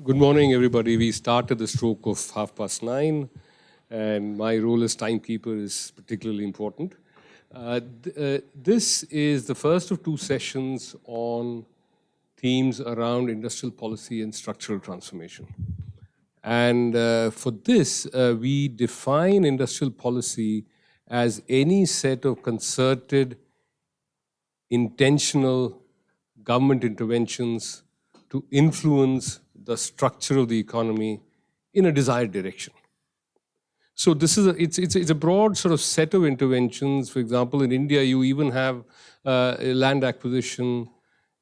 Good morning, everybody. We start at the stroke of 9:30, and my role as timekeeper is particularly important. This is the first of two sessions on themes around industrial policy and structural transformation. And for this, we define industrial policy as any set of concerted, intentional government interventions to influence the structure of the economy in a desired direction. So this is it's a broad sort of set of interventions. For example, in India, you even have land acquisition,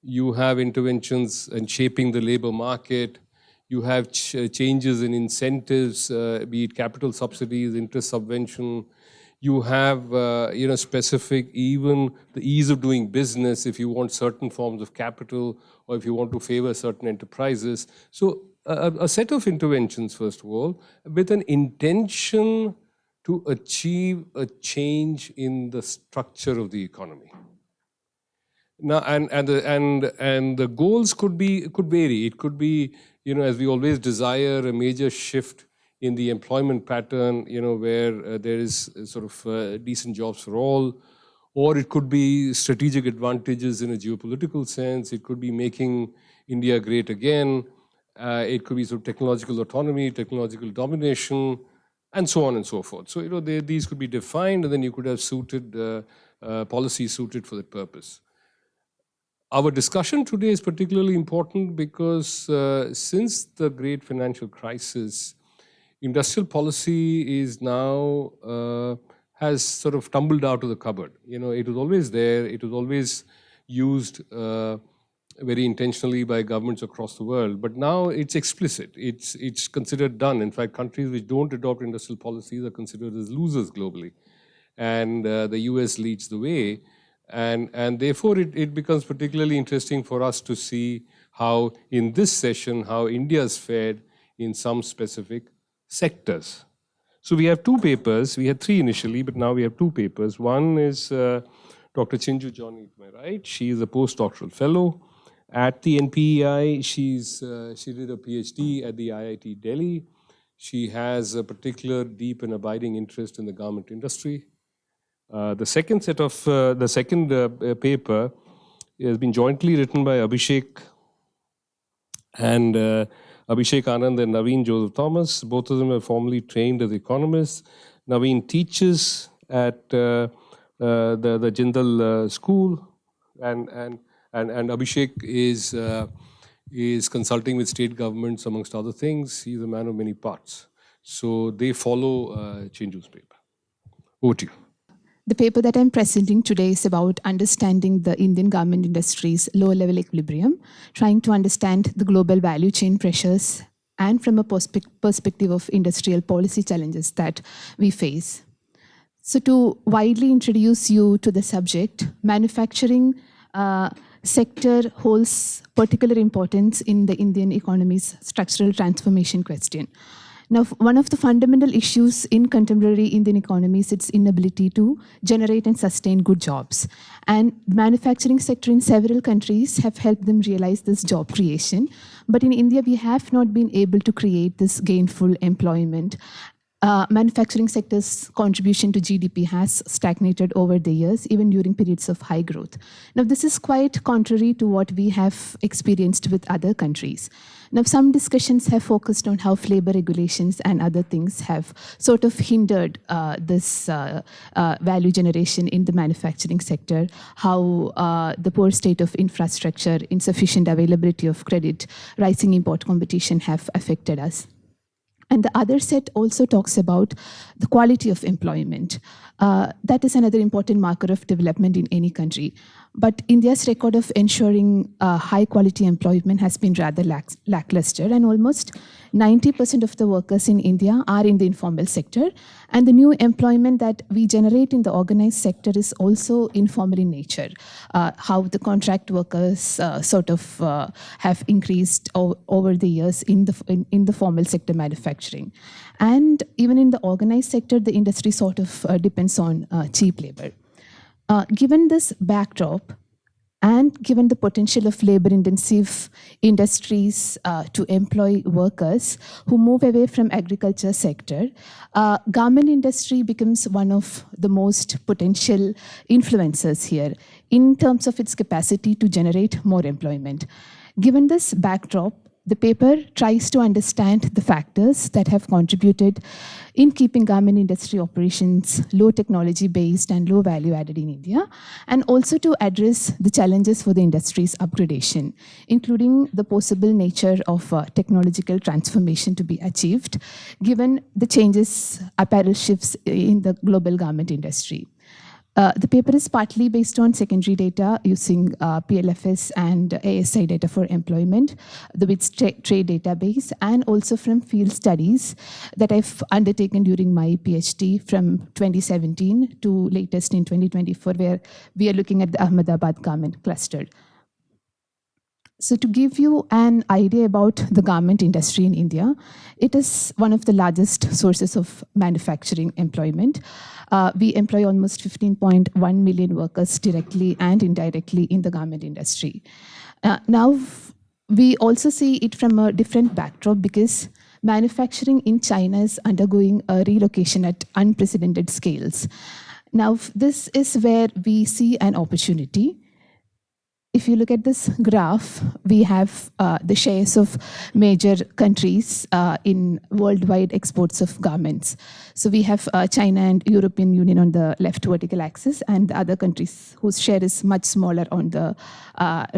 you have interventions in shaping the labor market, you have changes in incentives, be it capital subsidies, interest subvention. You have specific, even the ease of doing business if you want certain forms of capital or if you want to favor certain enterprises. So a set of interventions, first of all, with an intention to achieve a change in the structure of the economy. Now, and the goals could vary. It could be, as we always desire, a major shift in the employment pattern, where there is sort of decent jobs for all, or it could be strategic advantages in a geopolitical sense. It could be making India great again. It could be sort of technological autonomy, technological domination, and so on and so forth. So, these could be defined, and then you could have suited policies suited for that purpose. Our discussion today is particularly important because since the great financial crisis, industrial policy is now has sort of tumbled out of the cupboard. It was always there. It was always used very intentionally by governments across the world. But now it's explicit. It's considered done. In fact, countries which don't adopt industrial policies are considered as losers globally. And the US leads the way. And therefore, it becomes particularly interesting for us to see how, in this session, how India has fared in some specific sectors. So we have two papers. We had three initially, but now we have two papers. One is Dr. Chinju Johnny to my right. She is a postdoctoral fellow at the NPEI. She did a PhD at the IIT Delhi. She has a particular deep and abiding interest in the garment industry. The second paper has been jointly written by Abhishek Anand and Naveen Joseph Thomas. Both of them are formally trained as economists. Naveen teaches at the Jindal School, and Abhishek is consulting with state governments, amongst other things. He's a man of many parts. So they follow Chinju's paper. Over to you. The paper that I'm presenting today is about understanding the Indian garment industry's low-level equilibrium, trying to understand the global value chain pressures, and from a perspective of industrial policy challenges that we face. So to widely introduce you to the subject, manufacturing sector holds particular importance in the Indian economy's structural transformation question. Now, one of the fundamental issues in contemporary Indian economy is its inability to generate and sustain good jobs. And the manufacturing sector in several countries have helped them realize this job creation. But in India, we have not been able to create this gainful employment. Manufacturing sector's contribution to GDP has stagnated over the years, even during periods of high growth. Now, this is quite contrary to what we have experienced with other countries. Now, some discussions have focused on how labor regulations and other things have sort of hindered this value generation in the manufacturing sector, how the poor state of infrastructure, insufficient availability of credit, rising import competition have affected us. And the other set also talks about the quality of employment. That is another important marker of development in any country. But India's record of ensuring high quality employment has been rather lackluster, and almost 90% of the workers in India are in the informal sector. And the new employment that we generate in the organized sector is also informal in nature. How the contract workers have increased over the years in the formal sector manufacturing. And even in the organized sector, the industry sort of depends on cheap labor. Given this backdrop, and given the potential of labor-intensive industries to employ workers who move away from agriculture sector, garment industry becomes one of the most potential influencers here in terms of its capacity to generate more employment. Given this backdrop, the paper tries to understand the factors that have contributed in keeping garment industry operations low technology based and low value added in India, and also to address the challenges for the industry's upgradation, including the possible nature of technological transformation to be achieved, given the changes, apparel shifts in the global garment industry. The paper is partly based on secondary data using PLFS and ESCI data for employment, the WITS trade database, and also from field studies that I've undertaken during my PhD from 2017 to latest in 2024, where we are looking at the Ahmedabad garment cluster. So to give you an idea about the garment industry in India, it is one of the largest sources of manufacturing employment. We employ almost 15.1 million workers directly and indirectly in the garment industry. Now, we also see it from a different backdrop because manufacturing in China is undergoing a relocation at unprecedented scales. Now, this is where we see an opportunity. If you look at this graph, we have the shares of major countries in worldwide exports of garments. So we have China and European Union on the left vertical axis, and the other countries whose share is much smaller on the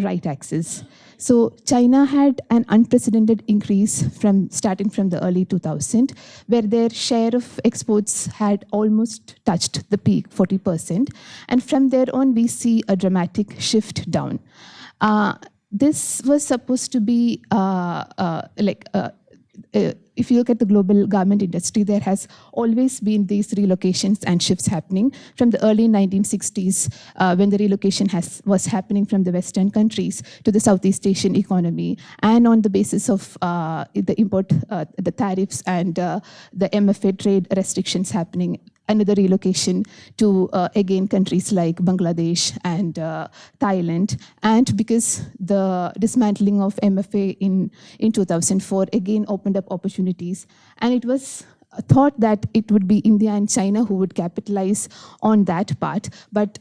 right axis. So China had an unprecedented increase starting from the early 2000s, where their share of exports had almost touched the peak, 40%. And from there on, we see a dramatic shift down. This was supposed to be if you look at the global garment industry, there has always been these relocations and shifts happening from the early 1960s when the relocation was happening from the Western countries to the Southeast Asian economy, and on the basis of the import, the tariffs and the MFA trade restrictions happening, another relocation to, again, countries like Bangladesh and Thailand. And because the dismantling of MFA in 2004 again opened up opportunities, and it was thought that it would be India and China who would capitalize on that part. But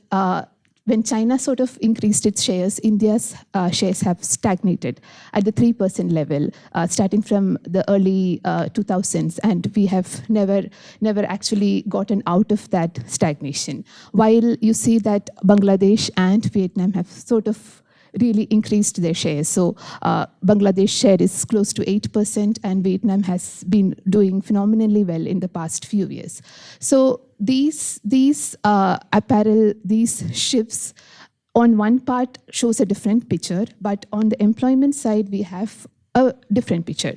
when China sort of increased its shares, India's shares have stagnated at the 3% level, starting from the early 2000s, and we have never actually gotten out of that stagnation. While you see that Bangladesh and Vietnam have sort of really increased their shares. So Bangladesh share is close to 8%, and Vietnam has been doing phenomenally well in the past few years. So these apparel, these shifts on one part shows a different picture, but on the employment side, we have a different picture.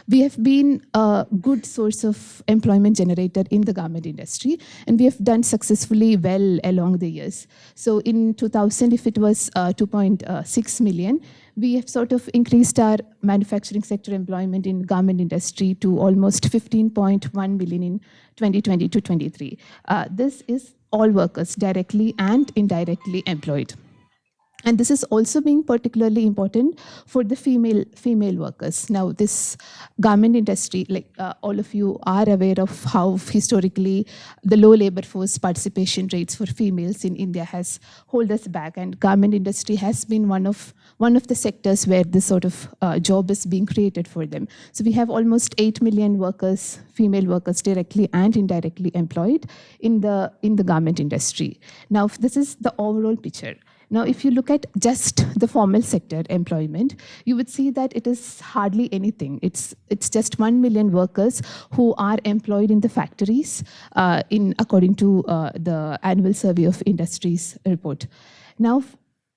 We have been a good source of employment generator in the garment industry, and we have done successfully well along the years. So in 2000, if it was 2.6 million, we have sort of increased our manufacturing sector employment in garment industry to almost 15.1 million in 2020 to 23. This is all workers directly and indirectly employed. And this is also being particularly important for the female workers. Now, this garment industry, like all of you are aware of how historically the low labor force participation rates for females in India has held us back, and garment industry has been one of the sectors where this sort of job is being created for them. So we have almost 8 million workers, female workers, directly and indirectly employed in the garment industry. Now, this is the overall picture. Now, if you look at just the formal sector employment, you would see that it is hardly anything. It's just 1 million workers who are employed in the factories, according to the annual survey of industries report. Now,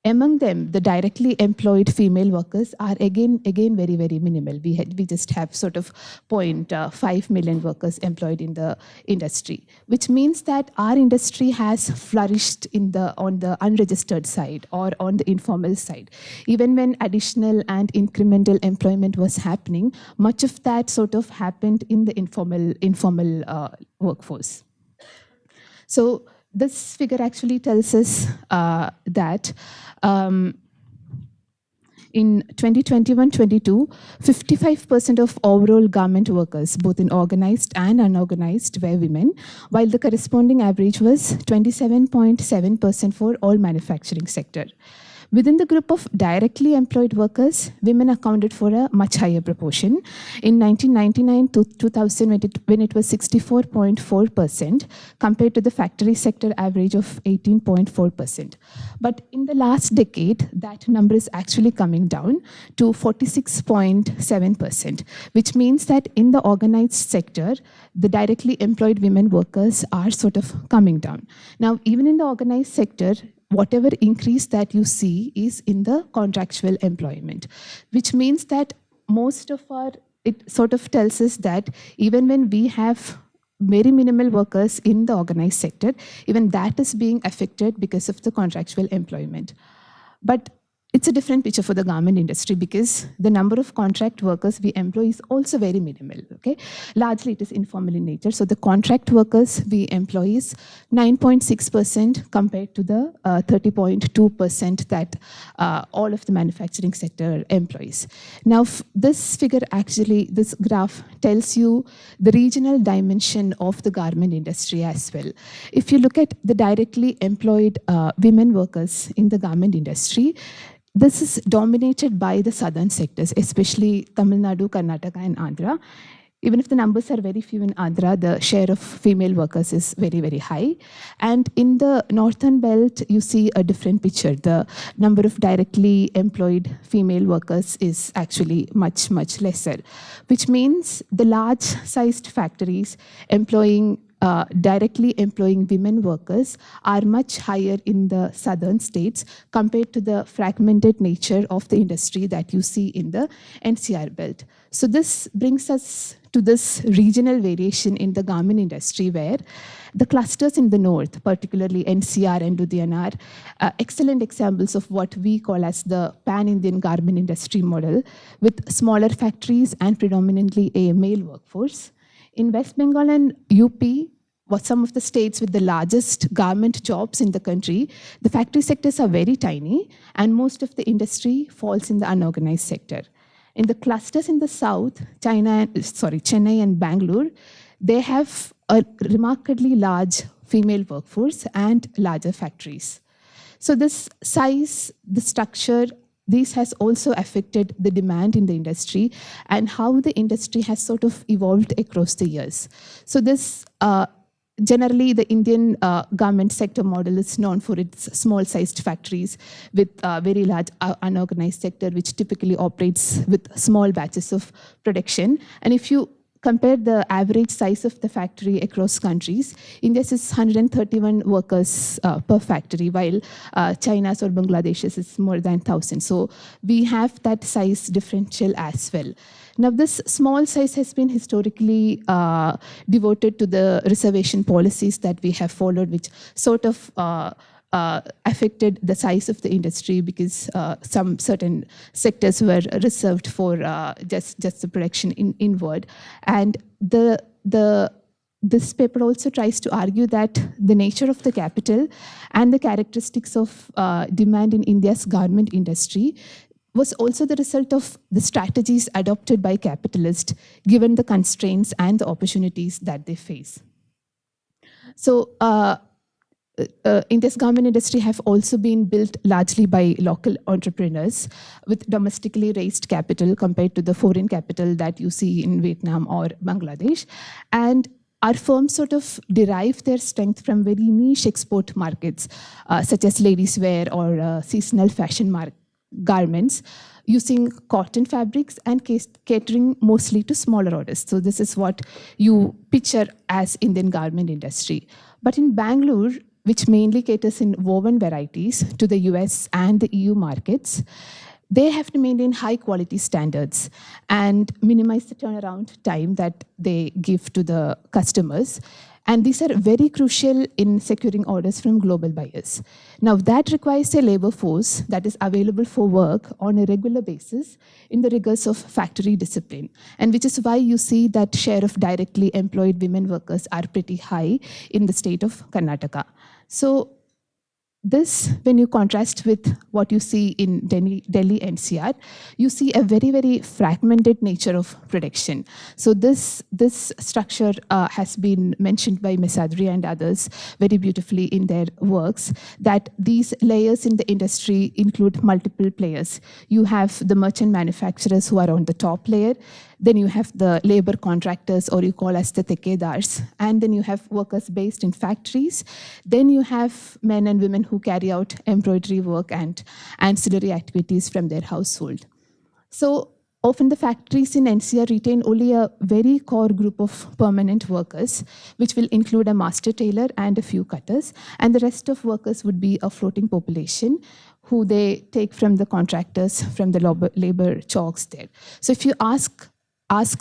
among them, the directly employed female workers are again very, very minimal. We just have sort of 0.5 million workers employed in the industry, which means that our industry has flourished on the unregistered side or on the informal side. Even when additional and incremental employment was happening, much of that sort of happened in the informal workforce. So this figure actually tells us that in 2021-22, 55% of overall garment workers, both in organized and unorganized, were women, while the corresponding average was 27.7% for all manufacturing sector. Within the group of directly employed workers, women accounted for a much higher proportion. In 1999 to 2000, when it was 64.4%, compared to the factory sector average of 18.4%. But in the last decade, that number is actually coming down to 46.7%, which means that in the organized sector, the directly employed women workers are sort of coming down. Now, even in the organized sector, whatever increase that you see is in the contractual employment, which means that it sort of tells us that even when we have very minimal workers in the organized sector, even that is being affected because of the contractual employment. But it's a different picture for the garment industry because the number of contract workers we employ is also very minimal. Okay, largely it is informal in nature. So the contract workers we employ is 9.6% compared to the 30.2% that all of the manufacturing sector employs. Now, this figure actually, this graph tells you the regional dimension of the garment industry as well. If you look at the directly employed women workers in the garment industry, this is dominated by the southern sectors, especially Tamil Nadu, Karnataka, and Andhra. Even if the numbers are very few in Andhra, the share of female workers is very, very high. And in the northern belt, you see a different picture. The number of directly employed female workers is actually much, much lesser, which means the large-sized factories directly employing women workers are much higher in the southern states compared to the fragmented nature of the industry that you see in the NCR belt. So this brings us to this regional variation in the garment industry where the clusters in the north, particularly NCR and Ludhiana, are excellent examples of what we call as the pan-Indian garment industry model with smaller factories and predominantly a male workforce. In West Bengal and UP, was some of the states with the largest garment jobs in the country, the factory sectors are very tiny and most of the industry falls in the unorganized sector. In the clusters in the south, Chennai and Bangalore, they have a remarkably large female workforce and larger factories. So this size, the structure, this has also affected the demand in the industry and how the industry has sort of evolved across the years. So this generally, the Indian garment sector model is known for its small-sized factories with very large unorganized sector, which typically operates with small batches of production. And if you compare the average size of the factory across countries, India's is 131 workers per factory, while China's or Bangladesh's is more than 1,000. So we have that size differential as well. Now, this small size has been historically devoted to the reservation policies that we have followed, which sort of affected the size of the industry because some certain sectors were reserved for just the production inward. And this paper also tries to argue that the nature of the capital and the characteristics of demand in India's garment industry was also the result of the strategies adopted by capitalists given the constraints and the opportunities that they face. So India's garment industry have also been built largely by local entrepreneurs with domestically raised capital compared to the foreign capital that you see in Vietnam or Bangladesh. And our firms sort of derive their strength from very niche export markets, such as ladies' wear or seasonal fashion garments, using cotton fabrics and catering mostly to smaller orders. So this is what you picture as Indian garment industry. But in Bangalore, which mainly caters in woven varieties to the US and the EU markets, they have to maintain high quality standards and minimize the turnaround time that they give to the customers. And these are very crucial in securing orders from global buyers. Now, that requires a labor force that is available for work on a regular basis in the rigors of factory discipline, and which is why you see that share of directly employed women workers are pretty high in the state of Karnataka. So this, when you contrast with what you see in Delhi NCR, you see a very, very fragmented nature of production. So this structure has been mentioned by Mesadri and others very beautifully in their works, that these layers in the industry include multiple players. You have the merchant manufacturers who are on the top layer, then you have the labor contractors, or you call as the tekedars, and then you have workers based in factories. Then you have men and women who carry out embroidery work and ancillary activities from their household. So often the factories in NCR retain only a very core group of permanent workers, which will include a master tailor and a few cutters, and the rest of workers would be a floating population who they take from the contractors, from the labor chalks there. So if you ask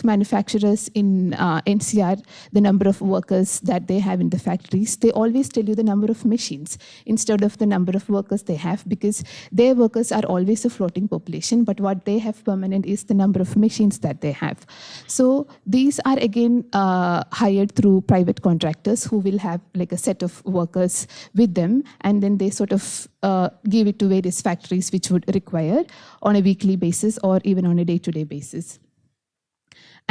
manufacturers in NCR the number of workers that they have in the factories, they always tell you the number of machines instead of the number of workers they have, because their workers are always a floating population, but what they have permanent is the number of machines that they have. So these are again hired through private contractors who will have like a set of workers with them, and then they sort of give it to various factories which would require on a weekly basis or even on a day-to-day basis.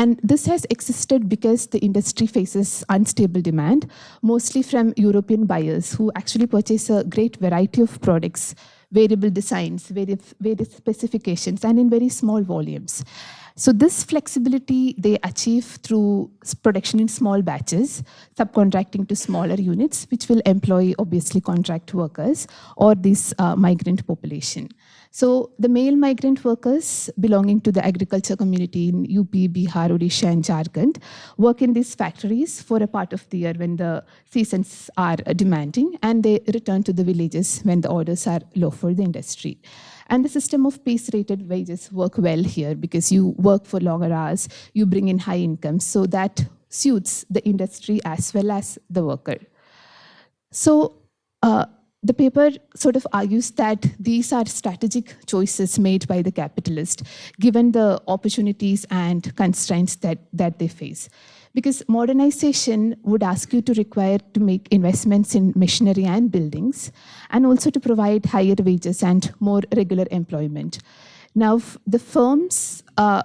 And this has existed because the industry faces unstable demand, mostly from European buyers who actually purchase a great variety of products, variable designs, various specifications, and in very small volumes. So this flexibility they achieve through production in small batches, subcontracting to smaller units, which will employ obviously contract workers or this migrant population. So the male migrant workers belonging to the agriculture community in UP, Bihar, Odisha, and Jharkhand work in these factories for a part of the year when the seasons are demanding, and they return to the villages when the orders are low for the industry. And the system of piece-rated wages work well here because you work for longer hours, you bring in high incomes, so that suits the industry as well as the worker. So the paper sort of argues that these are strategic choices made by the capitalist, given the opportunities and constraints that they face. Because modernization would ask you to require to make investments in machinery and buildings, and also to provide higher wages and more regular employment. Now, the firms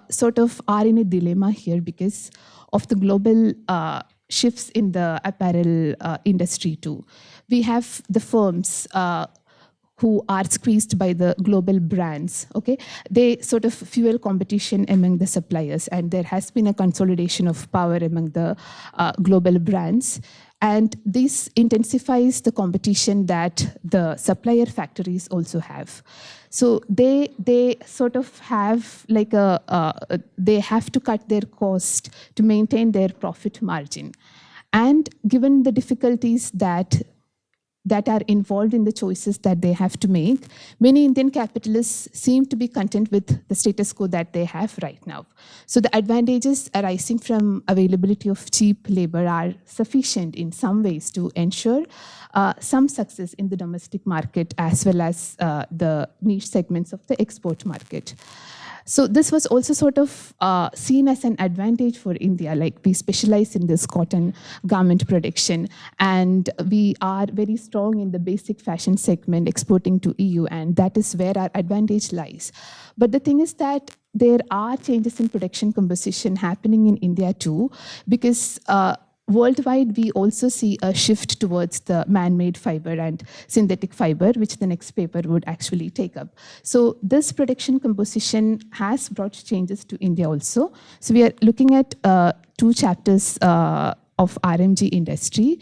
sort of are in a dilemma here because of the global shifts in the apparel industry too. We have the firms who are squeezed by the global brands, okay? They sort of fuel competition among the suppliers, and there has been a consolidation of power among the global brands. And this intensifies the competition that the supplier factories also have. So they sort of have like they have to cut their cost to maintain their profit margin. And given the difficulties that are involved in the choices that they have to make, many Indian capitalists seem to be content with the status quo that they have right now. So the advantages arising from availability of cheap labor are sufficient in some ways to ensure some success in the domestic market as well as the niche segments of the export market. So this was also sort of seen as an advantage for India, like we specialize in this cotton garment production, and we are very strong in the basic fashion segment exporting to EU, and that is where our advantage lies. But the thing is that there are changes in production composition happening in India too, because worldwide, we also see a shift towards the man-made fiber and synthetic fiber, which the next paper would actually take up. So this production composition has brought changes to India also. So we are looking at 2 chapters of RMG industry.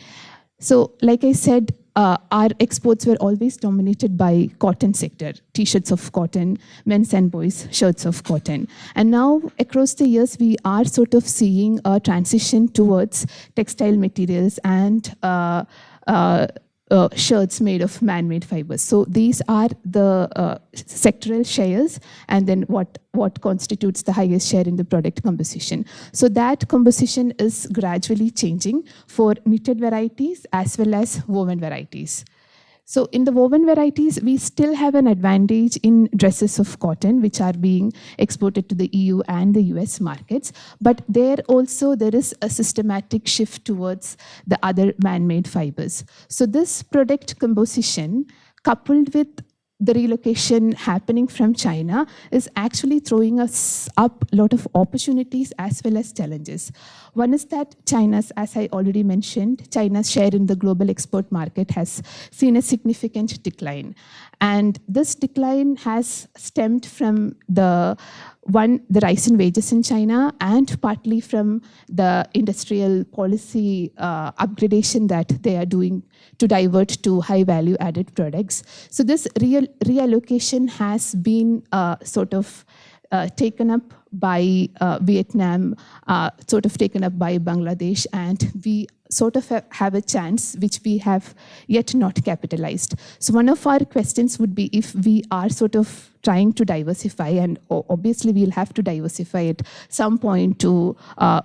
So like I said, our exports were always dominated by cotton sector, t-shirts of cotton, men's and boys' shirts of cotton. And now across the years, we are sort of seeing a transition towards textile materials and shirts made of man-made fibers. So these are the sectoral shares, and then what constitutes the highest share in the product composition. So that composition is gradually changing for knitted varieties as well as woven varieties. So in the woven varieties, we still have an advantage in dresses of cotton, which are being exported to the EU and the US markets. But there also, there is a systematic shift towards the other man-made fibers. So this product composition, coupled with the relocation happening from China, is actually throwing us up a lot of opportunities as well as challenges. One is that China's, as I already mentioned, China's share in the global export market has seen a significant decline. And this decline has stemmed from the rise in wages in China, and partly from the industrial policy upgradation that they are doing to divert to high value added products. So this reallocation has been sort of taken up by Vietnam, sort of taken up by Bangladesh, and we sort of have a chance which we have yet not capitalized. So one of our questions would be, if we are sort of trying to diversify, and obviously we'll have to diversify at some point to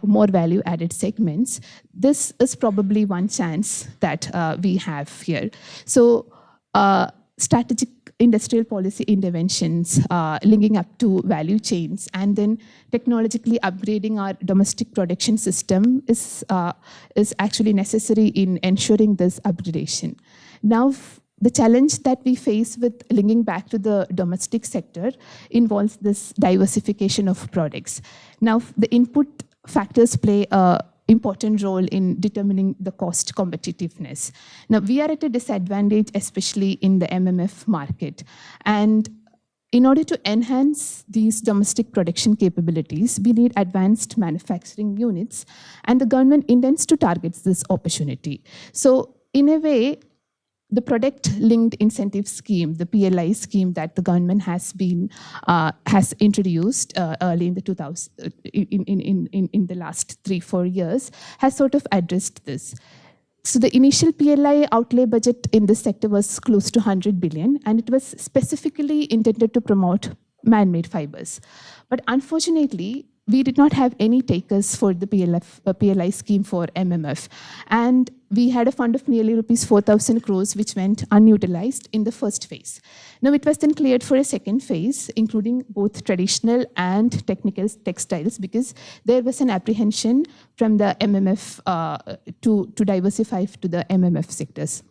more value added segments, this is probably one chance that we have here. So strategic industrial policy interventions linking up to value chains, and then technologically upgrading our domestic production system is actually necessary in ensuring this upgradation. Now, the challenge that we face with linking back to the domestic sector involves this diversification of products. Now, the input factors play a important role in determining the cost competitiveness. Now, we are at a disadvantage, especially in the MMF market. And in order to enhance these domestic production capabilities, we need advanced manufacturing units, and the government intends to target this opportunity. So, in a way, the product-linked incentive scheme, the PLI scheme that the government has introduced early in the 2000s, in the last 3-4 years, has sort of addressed this. So the initial PLI outlay budget in this sector was close to 100 billion, and it was specifically intended to promote man-made fibers. But unfortunately, we did not have any takers for the PLI scheme for MMF. And we had a fund of nearly rupees 4,000 crores, which went unutilized in the first phase. Now, it was then cleared for a second phase, including both traditional and technical textiles, because there was an apprehension from the MMF to diversify to the MMF sectors.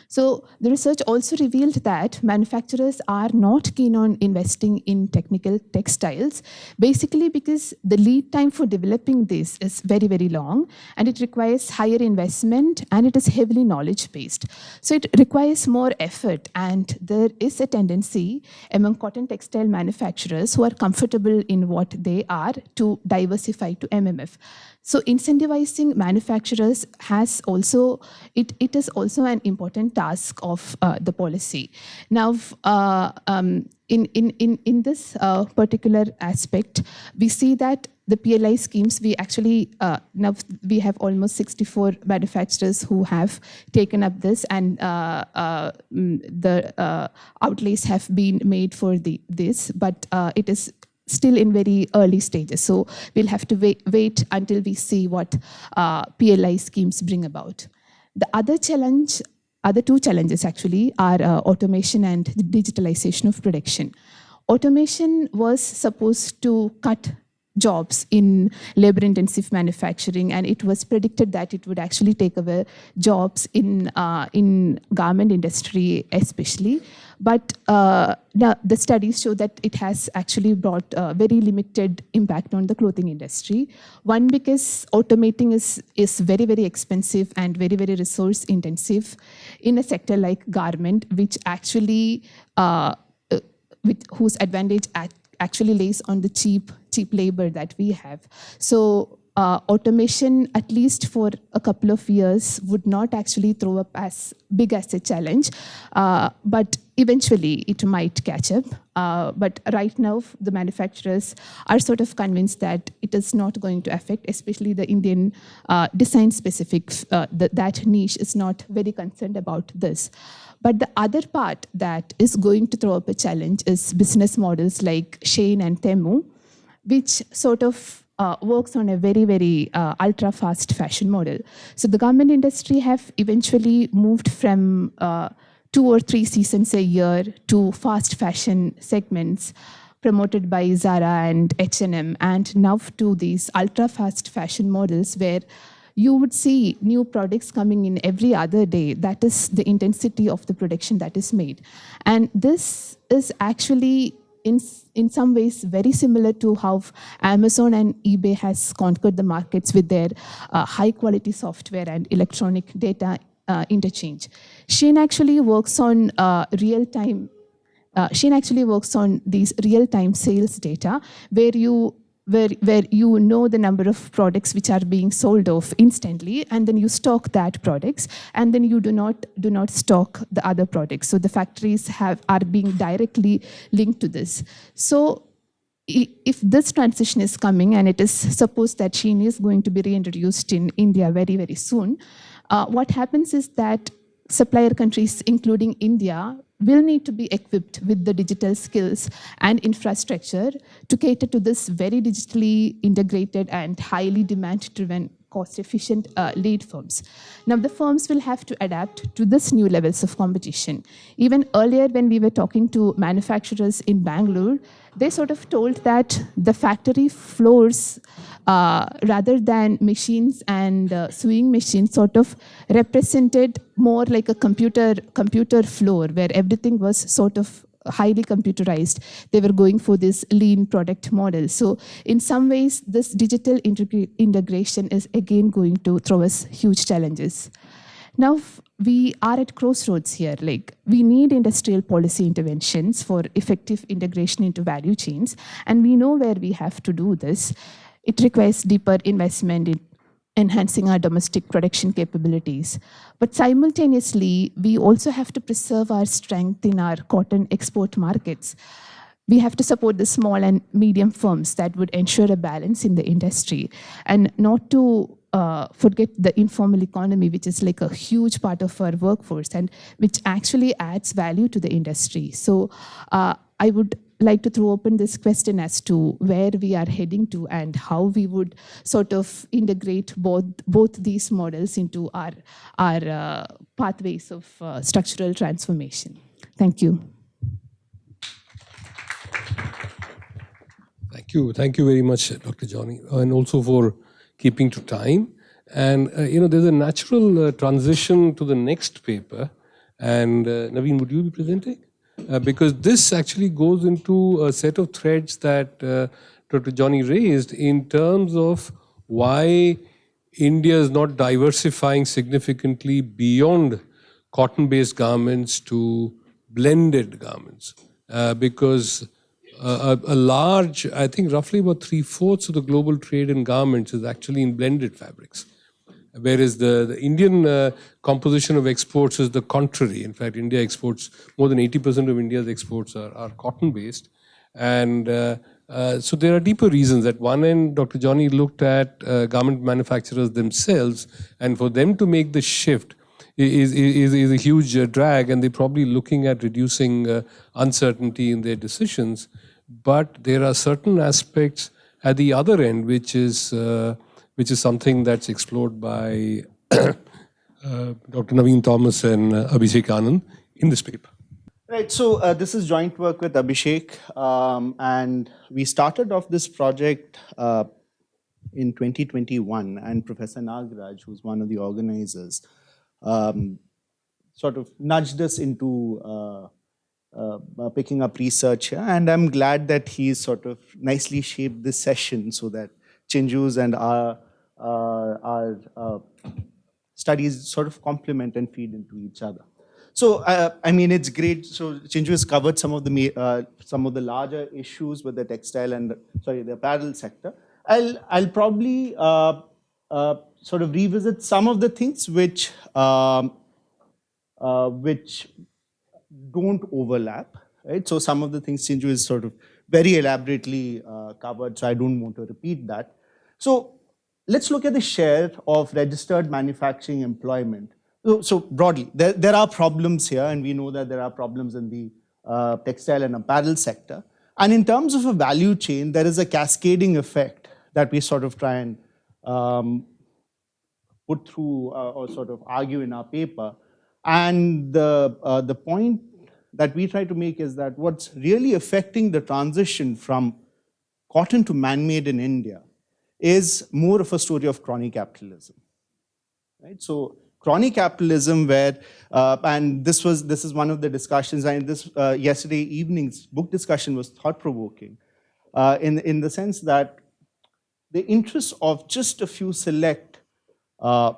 So the research also revealed that manufacturers are not keen on investing in technical textiles, basically because the lead time for developing this is very, very long, and it requires higher investment, and it is heavily knowledge-based. So it requires more effort, and there is a tendency among cotton textile manufacturers who are comfortable in what they are to diversify to MMF. So incentivizing manufacturers has also, it is also an important task of the policy. Now, in this particular aspect, we see that the PLI schemes, we actually, now we have almost 64 manufacturers who have taken up this, and the outlays have been made for this, but it is still in very early stages. So we'll have to wait until we see what PLI schemes bring about. The other two challenges actually are automation and digitalization of production. Automation was supposed to cut jobs in labor-intensive manufacturing, and it was predicted that it would actually take away jobs in garment industry especially. But the studies show that it has actually brought very limited impact on the clothing industry. One, because automating is very, very expensive and very, very resource intensive in a sector like garment, which actually, whose advantage actually lays on the cheap labor that we have. So automation, at least for a couple of years, would not actually throw up as big as a challenge, but eventually it might catch up. But right now, the manufacturers are sort of convinced that it is not going to affect, especially the Indian design specifics. That niche is not very concerned about this. But the other part that is going to throw up a challenge is business models like Shein and Temu, which sort of works on a very, very ultra-fast fashion model. So the garment industry have eventually moved from 2 or 3 seasons a year to fast fashion segments promoted by Zara and H&M, and now to these ultra fast fashion models where you would see new products coming in every other day. That is the intensity of the production that is made. And this is actually in some ways very similar to how Amazon and eBay has conquered the markets with their high quality software and electronic data interchange. Shein actually works on Shein actually works on these real-time sales data where you know the number of products which are being sold off instantly, and then you stock that products, and then you do not stock the other products. So the factories are being directly linked to this. So if this transition is coming, and it is supposed that Shein is going to be reintroduced in India very, very soon, what happens is that supplier countries, including India, will need to be equipped with the digital skills and infrastructure to cater to this very digitally integrated and highly demand-driven, cost-efficient lead firms. Now, the firms will have to adapt to this new levels of competition. Even earlier, when we were talking to manufacturers in Bangalore, they sort of told that the factory floors, rather than machines and sewing machines, sort of represented more like a computer floor where everything was sort of highly computerized. They were going for this lean product model. So in some ways, this digital integration is again going to throw us huge challenges. Now, we are at crossroads here. Like, we need industrial policy interventions for effective integration into value chains, and we know where we have to do this. It requires deeper investment in enhancing our domestic production capabilities. But simultaneously, we also have to preserve our strength in our cotton export markets. We have to support the small and medium firms that would ensure a balance in the industry, and not to forget the informal economy, which is like a huge part of our workforce and which actually adds value to the industry. So I would like to throw open this question as to where we are heading to and how we would sort of integrate both these models into our pathways of structural transformation. Thank you. Thank you very much, Dr. Johnny, and also for keeping to time. And there's a natural transition to the next paper. And Naveen, would you be presenting? Because this actually goes into a set of threads that Dr. Johnny raised in terms of why India is not diversifying significantly beyond cotton-based garments to blended garments. Because a large, I think roughly about 3/4 of the global trade in garments is actually in blended fabrics. Whereas the Indian composition of exports is the contrary. In fact, India exports, more than 80% of India's exports are cotton-based. And so there are deeper reasons. At one end, Dr. Johnny looked at garment manufacturers themselves, and for them to make the shift is a huge drag, and they're probably looking at reducing uncertainty in their decisions. But there are certain aspects at the other end, which is something that's explored by Dr. Naveen Thomas and Abhishek Anand in this paper. Right, so this is joint work with Abhishek, and we started off this project in 2021, and Professor Nagaraj, who's one of the organizers, sort of nudged us into picking up research here, and I'm glad that he's sort of nicely shaped this session so that Chinju's and our studies sort of complement and feed into each other. So I mean, it's great. So Chinju has covered some of the larger issues with the textile and the apparel sector. I'll probably sort of revisit some of the things which don't overlap, right? So some of the things Chinju is sort of very elaborately covered, so I don't want to repeat that. So let's look at the share of registered manufacturing employment. So broadly, there are problems here, and we know that there are problems in the textile and apparel sector. And in terms of a value chain, there is a cascading effect that we sort of try and put through or sort of argue in our paper. And the point that we try to make is that what's really affecting the transition from cotton to man-made in India is more of a story of crony capitalism, right? So crony capitalism, where and this is one of the discussions, and this yesterday evening's book discussion was thought-provoking, in the sense that the interests of just a few select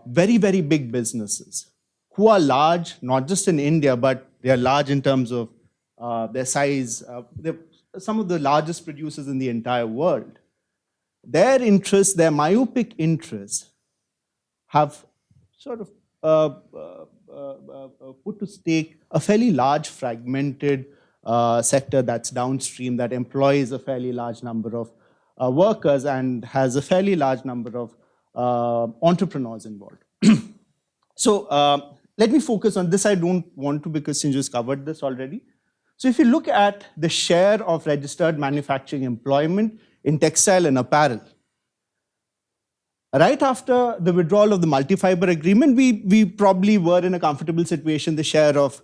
very, very big businesses who are large, not just in India, but they are large in terms of their size. They're some of the largest producers in the entire world. Their interests, their myopic interests, have sort of put to stake a fairly large fragmented sector that's downstream, that employs a fairly large number of workers and has a fairly large number of entrepreneurs involved. So let me focus on this. I don't want to, because Sinju's covered this already. So if you look at the share of registered manufacturing employment in textile and apparel, right after the withdrawal of the multi-fiber agreement, we probably were in a comfortable situation. The share of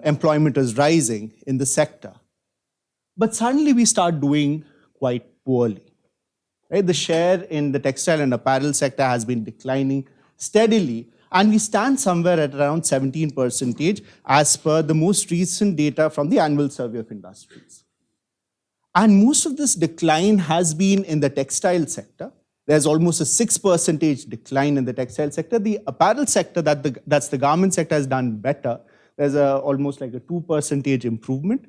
employment is rising in the sector. But suddenly we start doing quite poorly. Right? The share in the textile and apparel sector has been declining steadily, and we stand somewhere at around 17% as per the most recent data from the annual survey of industries. And most of this decline has been in the textile sector. There's almost a 6% decline in the textile sector. The apparel sector, that's the garment sector, has done better. There's almost like a 2% improvement.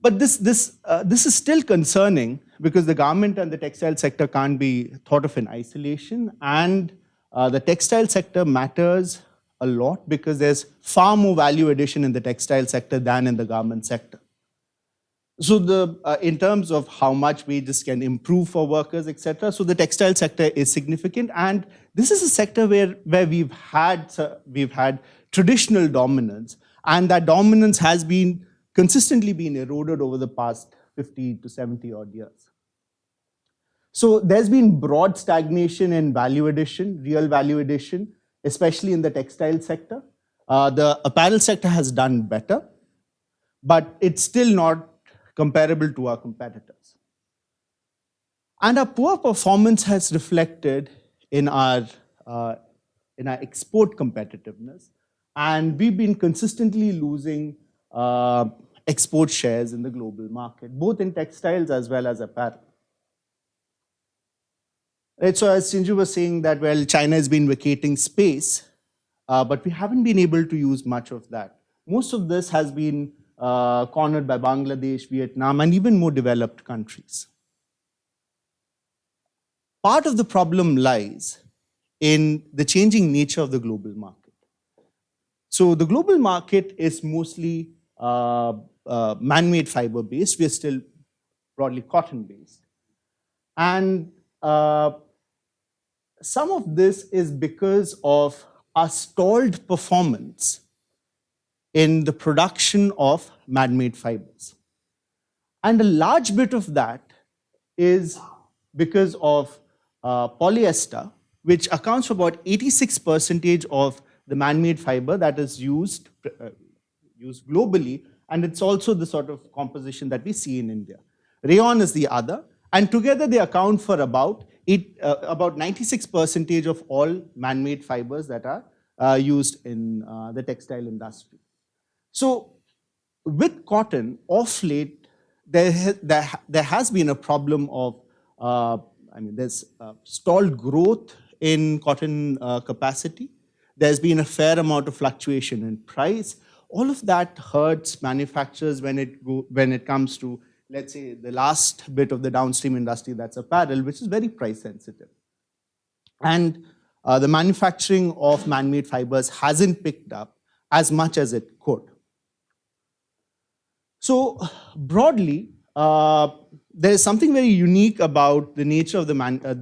But this is still concerning, because the garment and the textile sector can't be thought of in isolation. And the textile sector matters a lot because there's far more value addition in the textile sector than in the garment sector. So in terms of how much wages can improve for workers, etc., so the textile sector is significant, and this is a sector where we've had traditional dominance, and that dominance has been consistently been eroded over the past 50 to 70 odd years. So there's been broad stagnation in value addition, real value addition, especially in the textile sector. The apparel sector has done better, but it's still not comparable to our competitors. And our poor performance has reflected in our export competitiveness, and we've been consistently losing export shares in the global market, both in textiles as well as apparel. Right, so as Sinju was saying that, well, China has been vacating space, but we haven't been able to use much of that. Most of this has been cornered by Bangladesh, Vietnam, and even more developed countries. Part of the problem lies in the changing nature of the global market. So the global market is mostly man-made fiber-based. We're still broadly cotton-based. And some of this is because of our stalled performance in the production of man-made fibers. And a large bit of that is because of polyester, which accounts for about 86% of the man-made fiber that is used globally, and it's also the sort of composition that we see in India. Rayon is the other, and together they account for about 96% of all man-made fibers that are used in the textile industry. So with cotton, off late, there has been a problem of, there's stalled growth in cotton capacity. There's been a fair amount of fluctuation in price. All of that hurts manufacturers when it comes to, let's say, the last bit of the downstream industry, that's apparel, which is very price sensitive. And the manufacturing of man-made fibers hasn't picked up as much as it could. So broadly, there is something very unique about the nature of the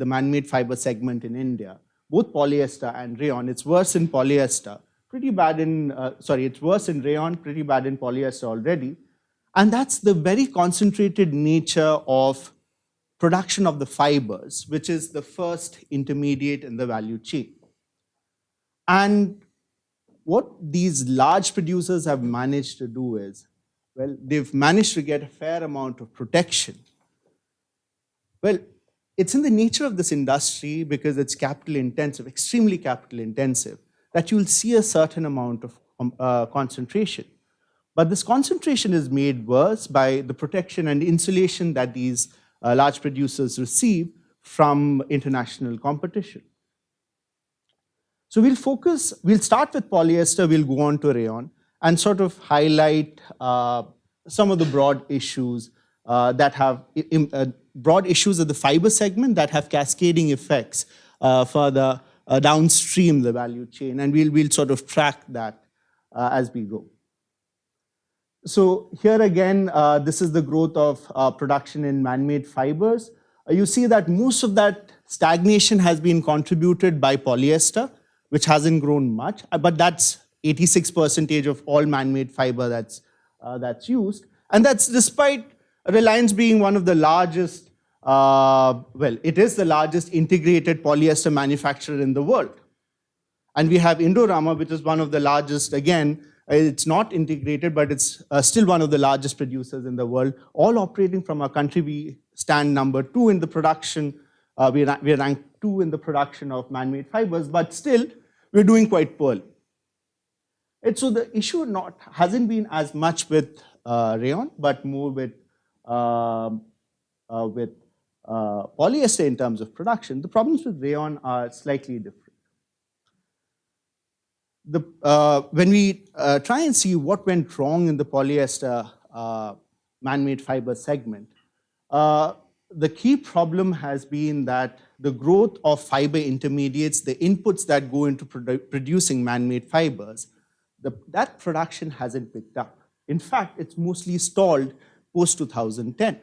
man-made fiber segment in India, both polyester and rayon. It's worse in polyester, pretty bad in, it's worse in rayon, pretty bad in polyester already. And that's the very concentrated nature of production of the fibers, which is the first intermediate in the value chain. And what these large producers have managed to do is, well, they've managed to get a fair amount of protection. Well, it's in the nature of this industry, because it's capital intensive, extremely capital intensive, that you'll see a certain amount of concentration. But this concentration is made worse by the protection and insulation that these large producers receive from international competition. So we'll start with polyester, we'll go on to rayon, and sort of highlight some of the broad issues broad issues of the fiber segment that have cascading effects further downstream the value chain, and we'll sort of track that as we go. So here again, this is the growth of production in man-made fibers. You see that most of that stagnation has been contributed by polyester, which hasn't grown much, but that's 86% of all man-made fiber that's used. And that's despite Reliance being one of the largest, well, it is the largest integrated polyester manufacturer in the world. And we have Indorama, which is one of the largest, again, it's not integrated, but it's still one of the largest producers in the world, all operating from a country. We stand number 2 in the production. We're ranked 2 in the production of man-made fibers, but still, we're doing quite poorly. And so the issue hasn't been as much with rayon, but more with polyester in terms of production. The problems with rayon are slightly different. When we try and see what went wrong in the polyester man-made fiber segment, the key problem has been that the growth of fiber intermediates, the inputs that go into producing man-made fibers, that production hasn't picked up. In fact, it's mostly stalled post-2010.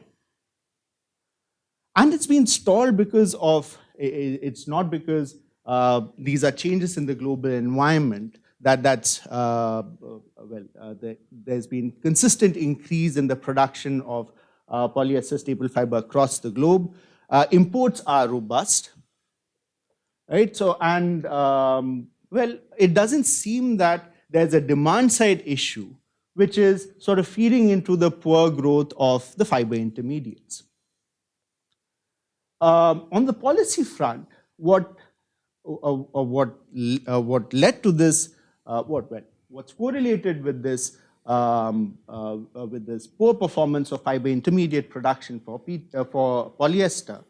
And it's been stalled because of, it's not because these are changes in the global environment, there's been consistent increase in the production of polyester staple fiber across the globe. Imports are robust, right? So, and well, it doesn't seem that there's a demand side issue, which is sort of feeding into the poor growth of the fiber intermediates. On the policy front, what led to this, what's correlated with this poor performance of fiber intermediate production for polyester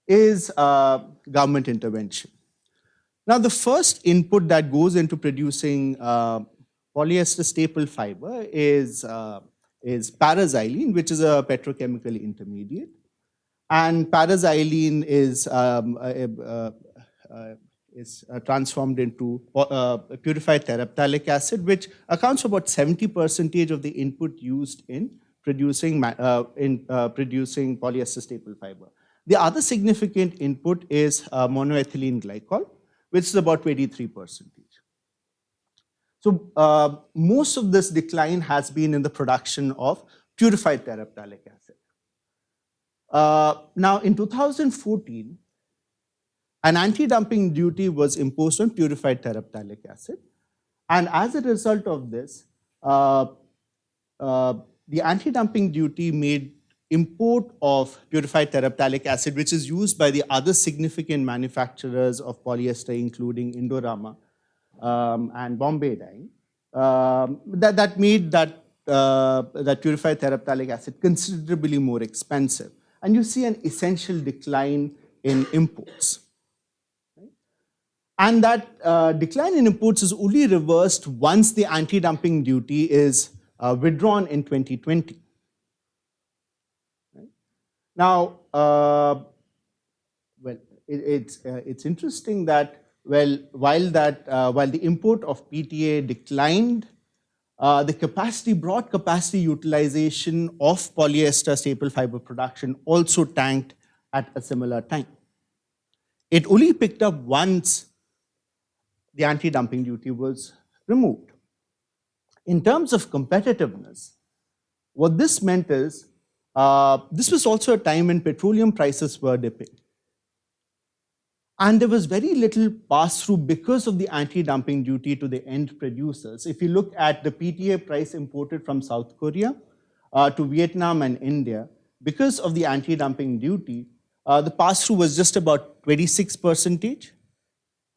is government intervention. Now, the first input that goes into producing polyester staple fiber is paraxylene, which is a petrochemical intermediate. And paraxylene is transformed into purified terephthalic acid, which accounts for about 70% of the input used in producing polyester staple fiber. The other significant input is monoethylene glycol, which is about 23%. So most of this decline has been in the production of purified terephthalic acid. Now, in 2014, an anti-dumping duty was imposed on purified terephthalic acid. And as a result of this, the anti-dumping duty made import of purified terephthalic acid, which is used by the other significant manufacturers of polyester, including Indorama and Bombay Dyeing, that made that purified terephthalic acid considerably more expensive. And you see an essential decline in imports. And that decline in imports is only reversed once the anti-dumping duty is withdrawn in 2020. Right? Now, well, it's interesting that while the import of PTA declined, the broad capacity utilization of polyester staple fiber production also tanked at a similar time. It only picked up once the anti-dumping duty was removed. In terms of competitiveness, what this meant is, this was also a time when petroleum prices were dipping. And there was very little pass-through because of the anti-dumping duty to the end producers. If you look at the PTA price imported from South Korea to Vietnam and India, because of the anti-dumping duty, the pass-through was just about 26%,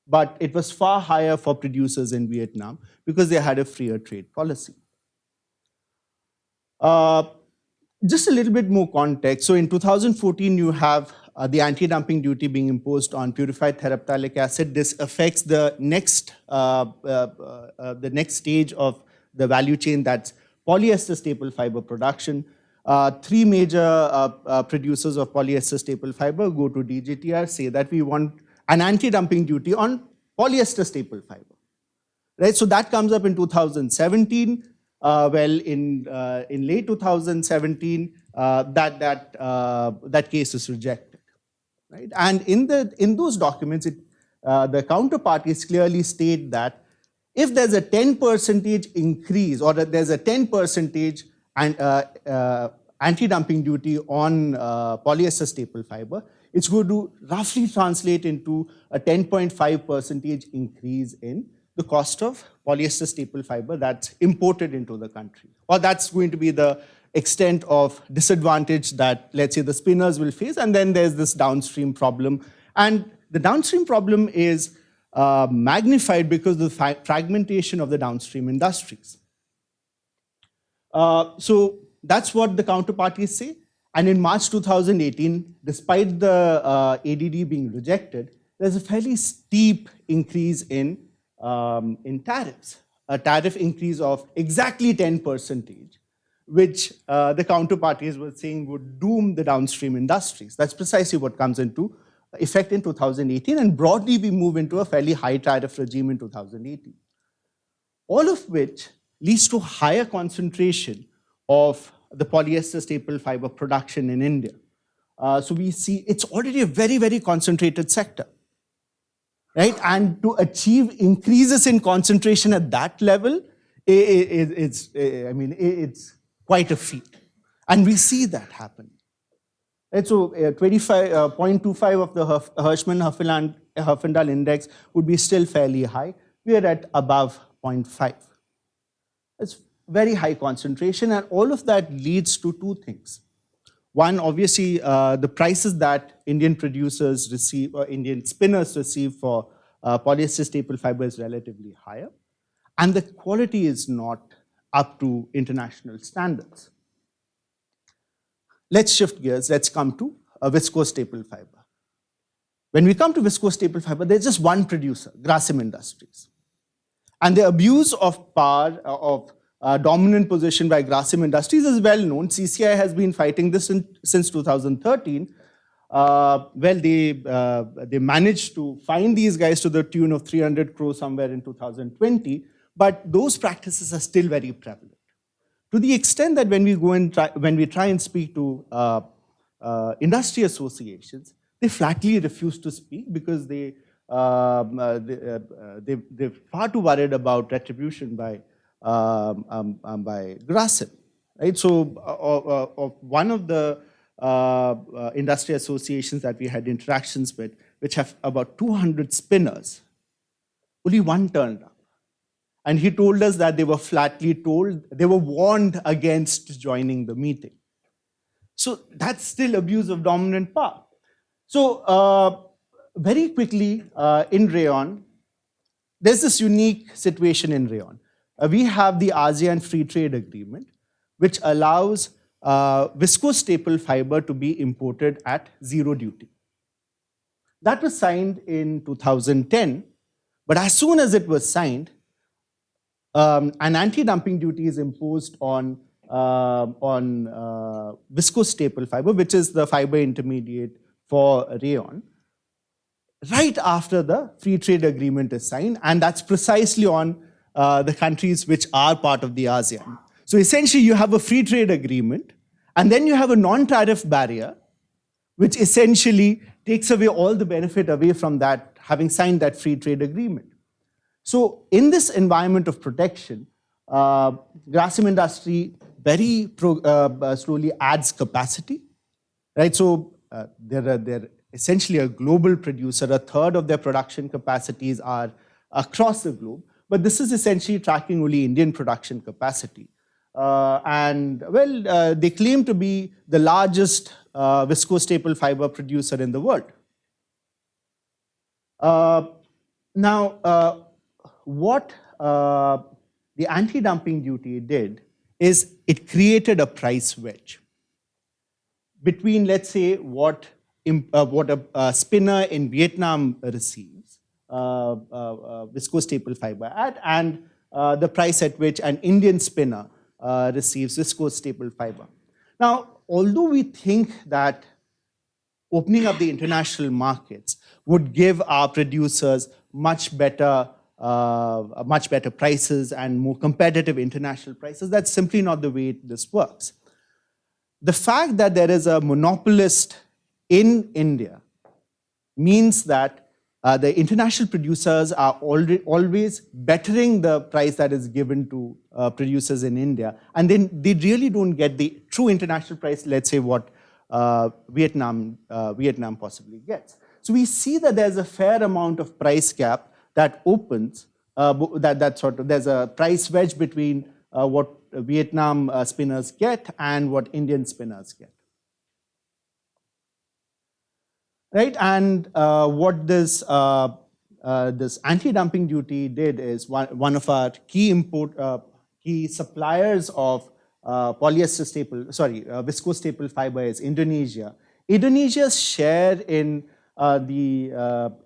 but it was far higher for producers in Vietnam because they had a freer trade policy. Just a little bit more context. So in 2014, you have the anti-dumping duty being imposed on purified terephthalic acid. This affects the next stage of the value chain, that's polyester staple fiber production. Three major producers of polyester staple fiber go to DGTR, say that we want an anti-dumping duty on polyester staple fiber. Right, so that comes up in 2017. In late 2017, that case is rejected, right? And in those documents, the counterparties clearly state that if there's a 10% increase or that there's a 10% anti-dumping duty on polyester staple fiber, it's going to roughly translate into a 10.5% increase in the cost of polyester staple fiber that's imported into the country. Or that's going to be the extent of disadvantage that, let's say, the spinners will face. And then there's this downstream problem. And the downstream problem is magnified because of the fragmentation of the downstream industries. So that's what the counterparties say. And in March 2018, despite the ADD being rejected, there's a fairly steep increase in tariffs, a tariff increase of exactly 10%, which the counterparties were saying would doom the downstream industries. That's precisely what comes into effect in 2018, and broadly we move into a fairly high tariff regime in 2018. All of which leads to higher concentration of the polyester staple fiber production in India. So we see it's already a very, very concentrated sector. Right? And to achieve increases in concentration at that level, it's quite a feat. And we see that happen. Right? So 0.25 of the Hirschman-Huffendal index would be still fairly high. We are at above 0.5. It's very high concentration, and all of that leads to two things. One, obviously, the prices that Indian producers receive, or Indian spinners receive for polyester staple fiber is relatively higher, and the quality is not up to international standards. Let's shift gears. Let's come to viscose staple fiber. When we come to viscose staple fiber, there's just one producer, Grasim Industries. And the abuse of power, of dominant position by Grasim Industries is well known. CCI has been fighting this since 2013. They managed to find these guys to the tune of 300 crores somewhere in 2020, but those practices are still very prevalent. To the extent that when we try and speak to industry associations, they flatly refuse to speak because they're far too worried about retribution by Grasim, right? So one of the industry associations that we had interactions with, which have about 200 spinners, only one turned up. And he told us that they were flatly told, they were warned against joining the meeting. So that's still abuse of dominant power. So very quickly in rayon, there's this unique situation in rayon. We have the ASEAN Free Trade Agreement, which allows viscose staple fiber to be imported at zero duty. That was signed in 2010, but as soon as it was signed, an anti-dumping duty is imposed on viscose staple fiber, which is the fiber intermediate for rayon, right after the free trade agreement is signed, and that's precisely on the countries which are part of the ASEAN. So essentially you have a free trade agreement, and then you have a non-tariff barrier, which essentially takes away all the benefit away from that, having signed that free trade agreement. So in this environment of protection, Grasim industry very slowly adds capacity, right? So they're essentially a global producer. A third of their production capacities are across the globe. But this is essentially tracking only Indian production capacity. They claim to be the largest viscose staple fiber producer in the world. What the anti-dumping duty did is it created a price wedge between, let's say, what a spinner in Vietnam receives, viscose staple fiber at, and the price at which an Indian spinner receives viscose staple fiber. Now, although we think that opening up the international markets would give our producers much better prices and more competitive international prices, that's simply not the way this works. The fact that there is a monopolist in India means that the international producers are always bettering the price that is given to producers in India, and then they really don't get the true international price, let's say what Vietnam possibly gets. So we see that there's a fair amount of price gap that opens, there's a price wedge between what Vietnam spinners get and what Indian spinners get. Right, and what this anti-dumping duty did is one of our key suppliers of viscose staple fiber is Indonesia. Indonesia's share in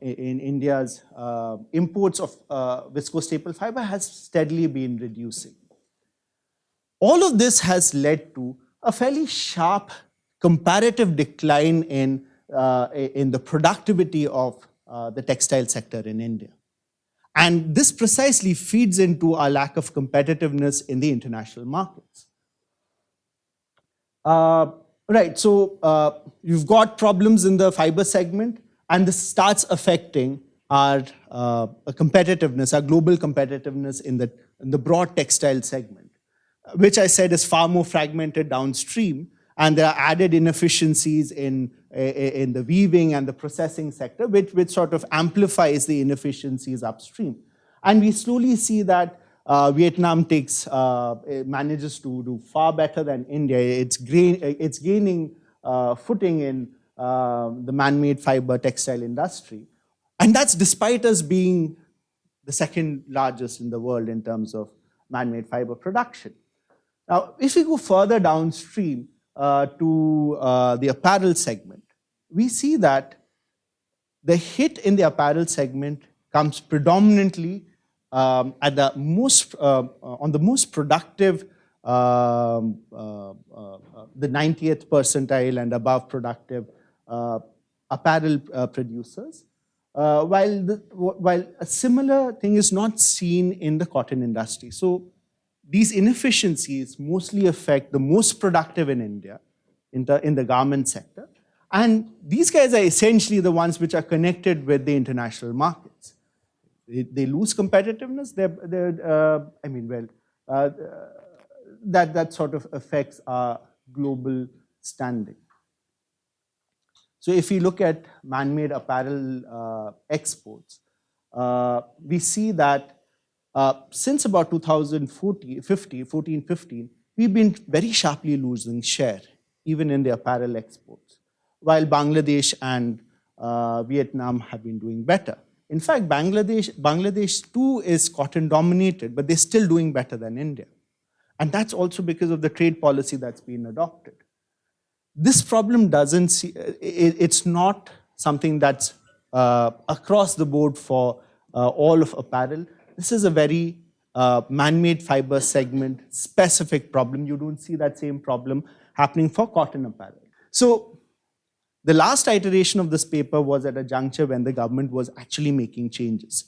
India's imports of viscose staple fiber has steadily been reducing. All of this has led to a fairly sharp comparative decline in the productivity of the textile sector in India. And this precisely feeds into our lack of competitiveness in the international markets. You've got problems in the fiber segment, and this starts affecting our competitiveness, our global competitiveness in the broad textile segment, which I said is far more fragmented downstream, and there are added inefficiencies in the weaving and the processing sector, which sort of amplifies the inefficiencies upstream. And we slowly see that Vietnam manages to do far better than India. It's gaining footing in the man-made fiber textile industry. And that's despite us being the second largest in the world in terms of man-made fiber production. Now, if we go further downstream to the apparel segment, we see that the hit in the apparel segment comes predominantly on the most productive, the 90th percentile and above productive apparel producers, while a similar thing is not seen in the cotton industry. So these inefficiencies mostly affect the most productive in India, in the garment sector. And these guys are essentially the ones which are connected with the international markets. They lose competitiveness, that sort of affects our global standing. So if we look at man-made apparel exports, we see that since about 2014-15, we've been very sharply losing share, even in the apparel exports, while Bangladesh and Vietnam have been doing better. In fact, Bangladesh too is cotton dominated, but they're still doing better than India. And that's also because of the trade policy that's been adopted. This problem it's not something that's across the board for all of apparel. This is a very man-made fiber segment specific problem. You don't see that same problem happening for cotton apparel. So the last iteration of this paper was at a juncture when the government was actually making changes.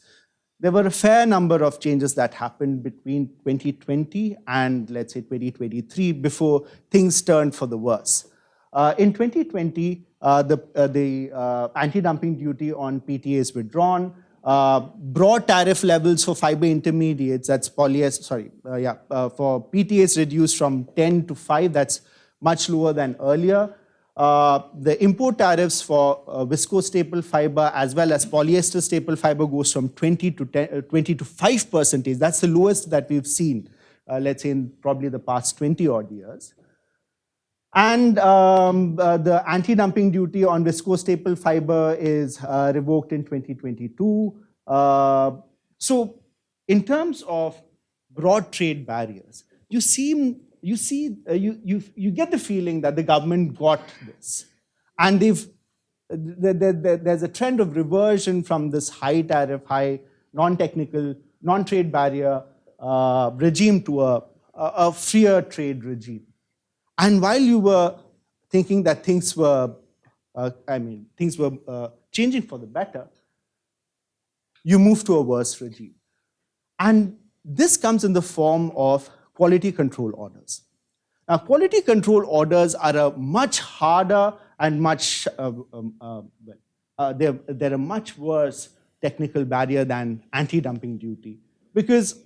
There were a fair number of changes that happened between 2020 and, let's say, 2023 before things turned for the worse. In 2020, the anti-dumping duty on PTA is withdrawn. Broad tariff levels for fiber intermediates, that's polyester, for PTA is reduced from 10 to 5, that's much lower than earlier. the import tariffs for viscose staple fiber as well as polyester staple fiber goes from 20 to 5%. That's the lowest that we've seen, let's say, in probably the past 20 odd years. And the anti-dumping duty on viscose staple fiber is revoked in 2022. So in terms of broad trade barriers, you get the feeling that the government got this. And there's a trend of reversion from this high tariff, high non-technical, non-trade barrier regime to a freer trade regime. And while you were thinking that things were changing for the better, you move to a worse regime. And this comes in the form of quality control orders. Now, quality control orders are a much harder and much, they're a much worse technical barrier than anti-dumping duty, because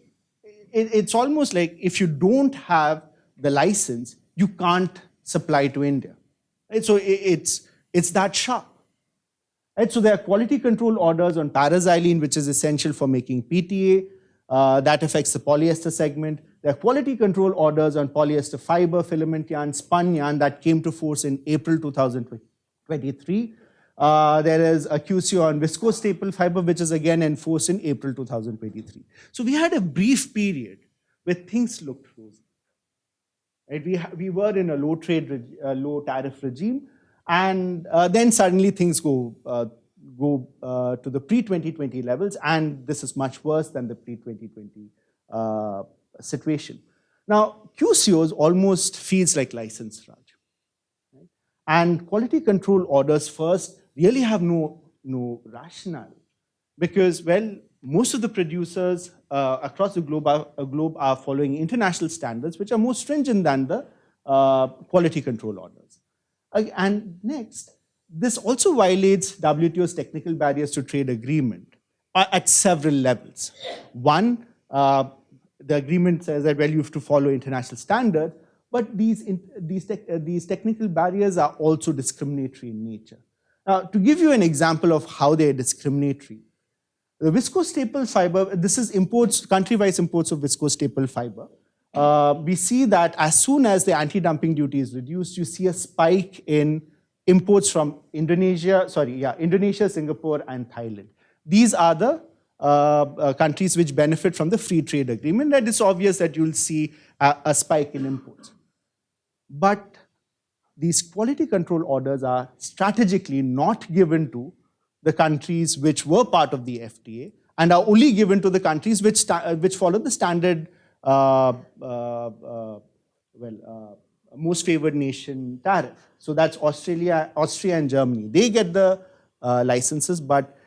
it's almost like if you don't have the license, you can't supply to India. Right? So it's that sharp. Right? So there are quality control orders on paraxylene, which is essential for making PTA. That affects the polyester segment. There are quality control orders on polyester fiber, filament yarn, spun yarn that came to force in April 2023. There is a QC on viscose staple fiber, which is again enforced in April 2023. So we had a brief period where things looked rosy. Right? We were in a low tariff regime, and then suddenly things go to the pre-2020 levels, and this is much worse than the pre-2020 situation. Now, QCOs almost feels like license Raj. Right? And quality control orders first really have no rationale, because, well, most of the producers across the globe are following international standards, which are more stringent than the quality control orders. And next, this also violates WTO's technical barriers to trade agreement at several levels. One, the agreement says that, well, you have to follow international standards, but these technical barriers are also discriminatory in nature. Now, to give you an example of how they are discriminatory, the viscose staple fiber, this is imports, country-wise imports of viscose staple fiber. We see that as soon as the anti-dumping duty is reduced, you see a spike in imports from Indonesia, Singapore, and Thailand. These are the countries which benefit from the free trade agreement, and it's obvious that you'll see a spike in imports. But these quality control orders are strategically not given to the countries which were part of the FTA, and are only given to the countries which follow the standard most favored nation tariff. So that's Austria and Germany. They get the licenses, but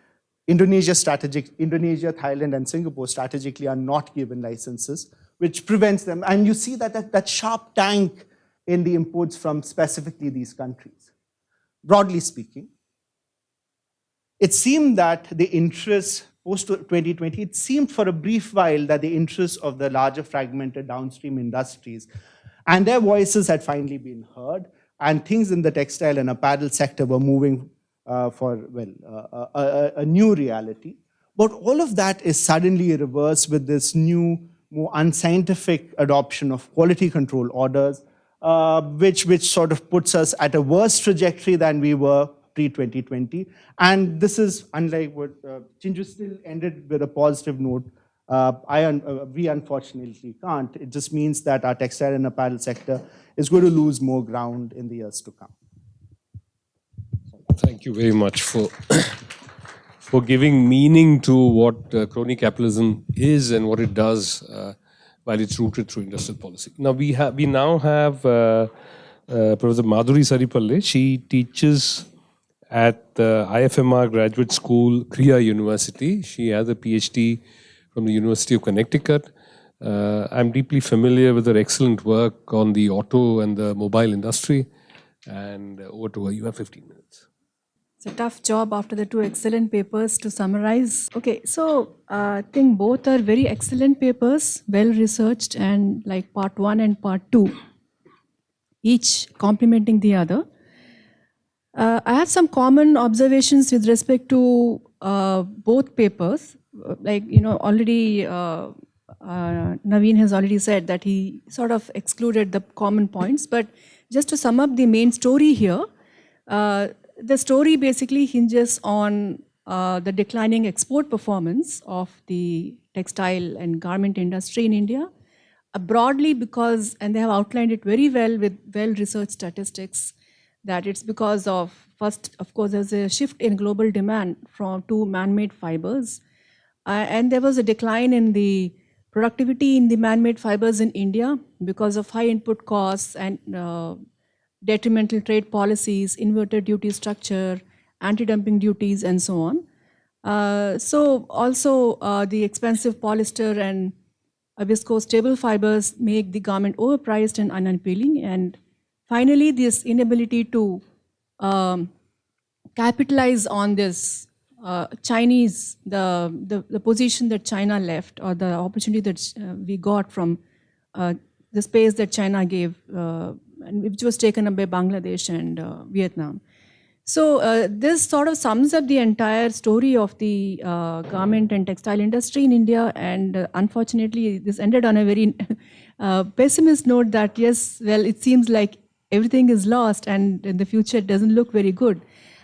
Indonesia, Thailand, and Singapore strategically are not given licenses, which prevents them. And you see that sharp tank in the imports from specifically these countries. Broadly speaking, it seemed that the interests post-2020, it seemed for a brief while that the interests of the larger fragmented downstream industries and their voices had finally been heard, and things in the textile and apparel sector were moving for a new reality. But all of that is suddenly reversed with this new, more unscientific adoption of quality control orders, which sort of puts us at a worse trajectory than we were pre-2020. And this is unlike what Chinju still ended with a positive note. We unfortunately can't. It just means that our textile and apparel sector is going to lose more ground in the years to come. Thank you very much for giving meaning to what crony capitalism is and what it does while it's rooted through industrial policy. Now we now have Professor Madhuri Saripalle. She teaches at the IFMR Graduate School, Kriya University. She has a PhD from the University of Connecticut. I'm deeply familiar with her excellent work on the auto and the mobile industry. And over to her, you have 15 minutes. It's a tough job after the two excellent papers to summarize. Okay, so I think both are very excellent papers, well researched, and like part 1 and part 2, each complementing the other. I have some common observations with respect to both papers. Already Naveen has already said that he sort of excluded the common points. But just to sum up the main story here, the story basically hinges on the declining export performance of the textile and garment industry in India. Broadly because, and they have outlined it very well with well-researched statistics, that it's because of, first, of course, there's a shift in global demand to man-made fibers. And there was a decline in the productivity in the man-made fibers in India because of high input costs and detrimental trade policies, inverted duty structure, anti-dumping duties, and so on. So also the expensive polyester and viscose stable fibers make the garment overpriced and unappealing. And finally, this inability to capitalize on this Chinese, the position that China left, or the opportunity that we got from the space that China gave, and which was taken up by Bangladesh and Vietnam. So this sort of sums up the entire story of the garment and textile industry in India. And unfortunately, this ended on a very pessimist note that, yes, well, it seems like everything is lost and in the future it doesn't look very good.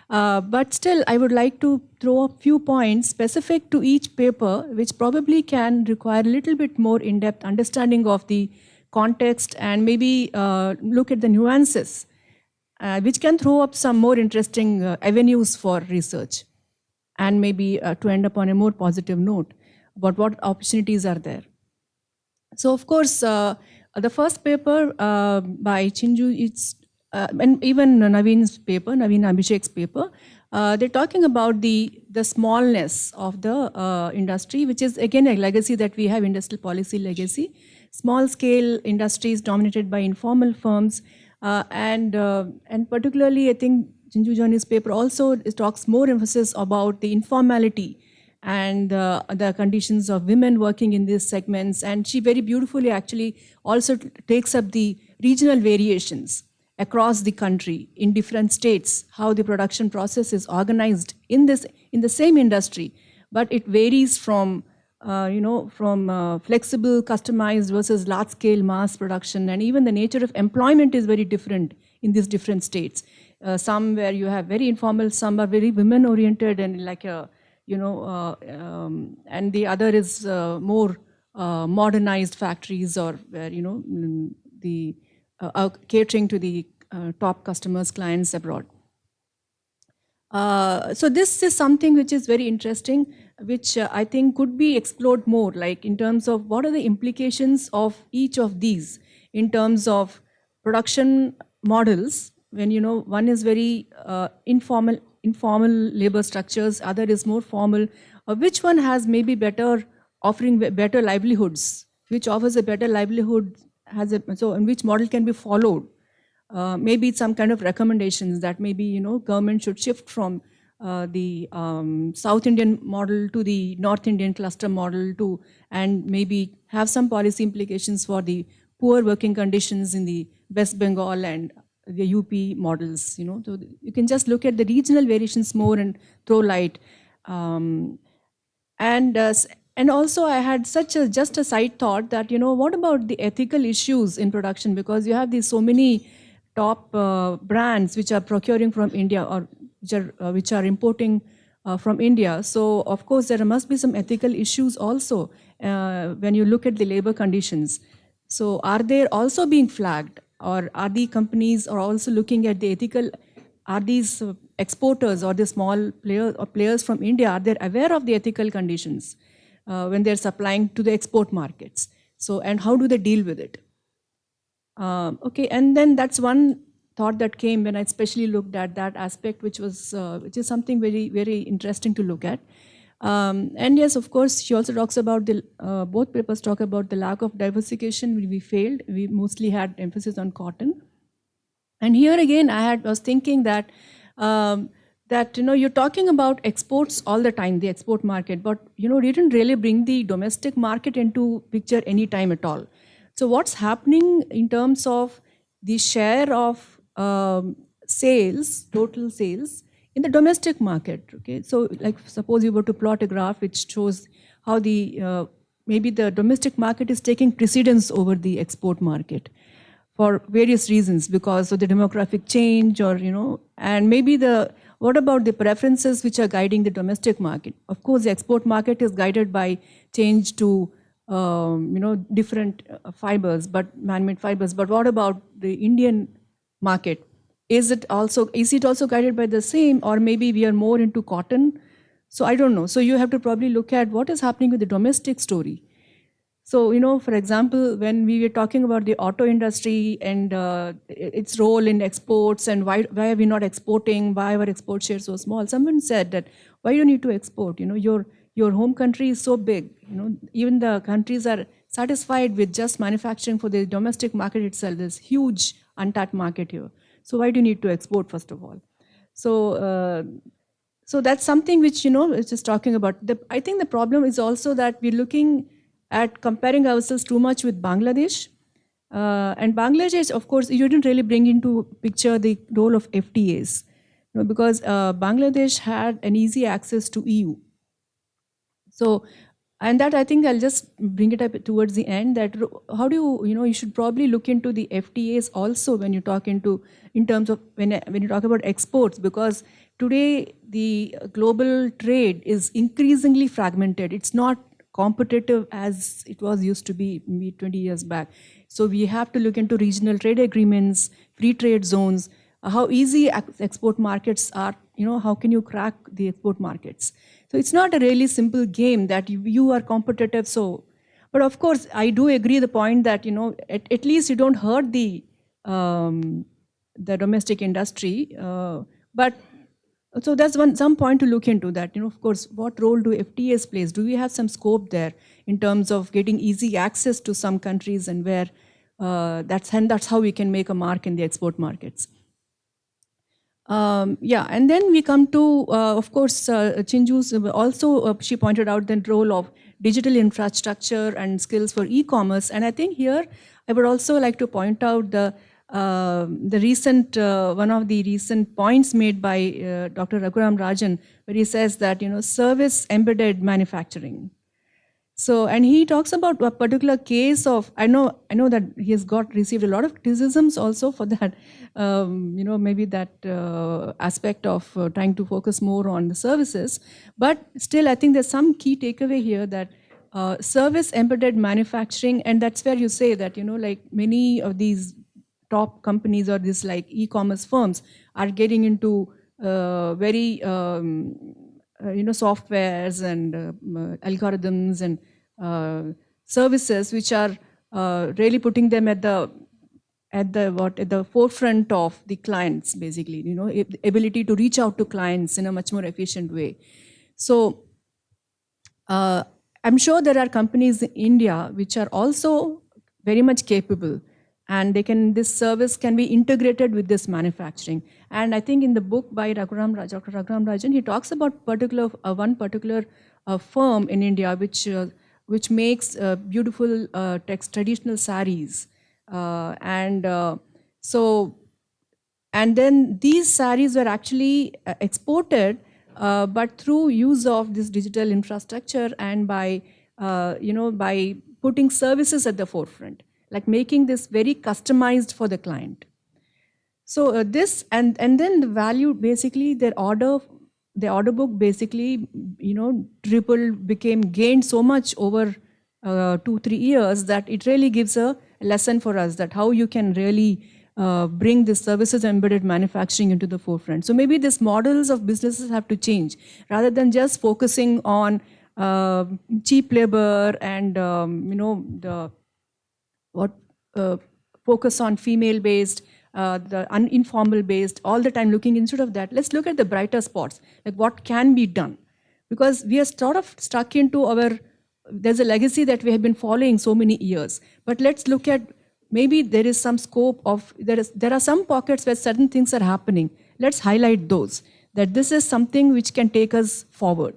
But still, I would like to throw a few points specific to each paper, which probably can require a little bit more in-depth understanding of the context and maybe look at the nuances, which can throw up some more interesting avenues for research, and maybe to end up on a more positive note about what opportunities are there. So, of course, the first paper by Chinju, it's and even Naveen's paper, Naveen Abhishek's paper, they're talking about the smallness of the industry, which is again a legacy that we have, industrial policy legacy. Small scale industries dominated by informal firms, and particularly I think Chinju Jani's paper also talks more emphasis about the informality and the conditions of women working in these segments. And she very beautifully actually also takes up the regional variations across the country in different states, how the production process is organized in the same industry, but it varies from flexible, customized versus large-scale mass production, and even the nature of employment is very different in these different states. Some where you have very informal, some are very women-oriented and like a and the other is more modernized factories, or where the catering to the top customers, clients abroad. So this is something which is very interesting, which I think could be explored more, like in terms of what are the implications of each of these in terms of production models, when one is very informal labor structures, other is more formal, or which one has maybe offering better livelihoods, which offers a better livelihood, and which model can be followed. Maybe it's some kind of recommendations that maybe government should shift from the South Indian model to the North Indian cluster model and maybe have some policy implications for the poor working conditions in the West Bengal and the UP models. So you can just look at the regional variations more and throw light. And also I had just a side thought that what about the ethical issues in production, because you have these so many top brands which are procuring from India, or which are importing from India. So of course there must be some ethical issues also when you look at the labor conditions. So are they also being flagged, or are the companies are also looking at the ethical? Are these exporters or the small players from India, are they aware of the ethical conditions when they're supplying to the export markets? So, and how do they deal with it? Okay, and then that's one thought that came when I especially looked at that aspect, which is something very, very interesting to look at. And yes, of course, she also talks about both papers talk about the lack of diversification. We failed. We mostly had emphasis on cotton. And here again, I was thinking that you're talking about exports all the time, the export market, but you didn't really bring the domestic market into picture any time at all. So what's happening in terms of the share of sales, total sales in the domestic market. Okay, so like suppose you were to plot a graph which shows how the maybe the domestic market is taking precedence over the export market for various reasons, because of the demographic change, or and maybe what about the preferences which are guiding the domestic market? Of course, the export market is guided by change to different fibers, but man-made fibers. But what about the Indian market? Is it also guided by the same, or maybe we are more into cotton? So I don't know. So you have to probably look at what is happening with the domestic story. So, for example, when we were talking about the auto industry and its role in exports, and why are we not exporting, why our export share so small, someone said that, why do you need to export? Your home country is so big. Even the countries are satisfied with just manufacturing for the domestic market itself. There's huge untapped market here. So why do you need to export, first of all? So that's something which, it's just talking about. I think the problem is also that we're looking at comparing ourselves too much with Bangladesh. And Bangladesh, of course, you didn't really bring into picture the role of FTAs, because Bangladesh had an easy access to EU. So, and that I think I'll just bring it up towards the end, that how do you should probably look into the FTAs also when you talk in terms of, when you talk about exports, because today the global trade is increasingly fragmented. It's not competitive as it was used to be maybe 20 years back. So we have to look into regional trade agreements, free trade zones, how easy export markets are, how can you crack the export markets. So it's not a really simple game that you are competitive. So, but of course, I do agree the point that, at least you don't hurt the domestic industry. But so that's some point to look into that. Of course, what role do FTAs play? Do we have some scope there in terms of getting easy access to some countries, and where that's how we can make a mark in the export markets. And then we come to, of course, Chinju's also, she pointed out the role of digital infrastructure and skills for e-commerce. And I think here, I would also like to point out the recent, one of the recent points made by Dr. Raghuram Rajan, where he says that, service embedded manufacturing. So, and he talks about a particular case of, I know that he has received a lot of criticisms also for that, maybe that aspect of trying to focus more on the services. But still, I think there's some key takeaway here that service embedded manufacturing, and that's where you say that, like many of these top companies or these like e-commerce firms are getting into very softwares and algorithms and services which are really putting them at the forefront of the clients, basically, ability to reach out to clients in a much more efficient way. So I'm sure there are companies in India which are also very much capable, and this service can be integrated with this manufacturing. And I think in the book by Dr. Raghuram Rajan, he talks about one particular firm in India which makes beautiful traditional saris. And then these saris were actually exported, but through use of this digital infrastructure and by putting services at the forefront, like making this very customized for the client. So this, and then the value, basically the order book basically, gained so much over 2-3 years that it really gives a lesson for us that how you can really bring the services embedded manufacturing into the forefront. So maybe these models of businesses have to change, rather than just focusing on cheap labor and focus on female-based, the informal-based, all the time looking. Instead of that, let's look at the brighter spots, like what can be done. Because we are sort of stuck into there's a legacy that we have been following so many years. But let's look at, maybe there is some scope of, there are some pockets where certain things are happening. Let's highlight those, that this is something which can take us forward.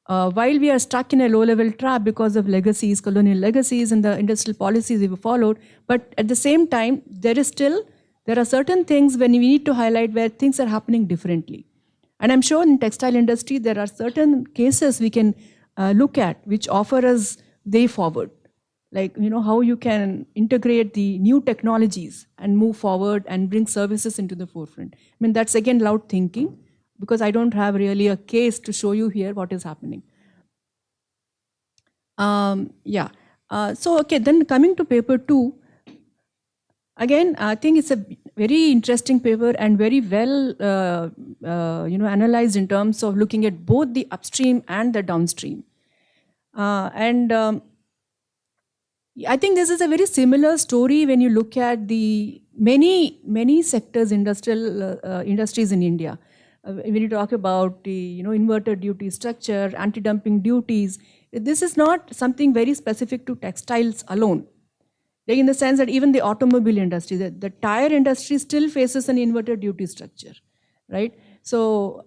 While we are stuck in a low-level trap because of legacies, colonial legacies, and the industrial policies we've followed, but at the same time, there there are certain things when we need to highlight where things are happening differently. And I'm sure in textile industry, there are certain cases we can look at which offer us way forward. Like, how you can integrate the new technologies and move forward and bring services into the forefront. I mean, that's again loud thinking, because I don't have really a case to show you here what is happening. Yeah. Okay, then coming to paper 2, again, I think it's a very interesting paper and very well, analyzed in terms of looking at both the upstream and the downstream. I think this is a very similar story when you look at the many sectors, industries in India. When you talk about the inverted duty structure, anti-dumping duties, this is not something very specific to textiles alone. Like in the sense that even the automobile industry, the tire industry still faces an inverted duty structure, right? So,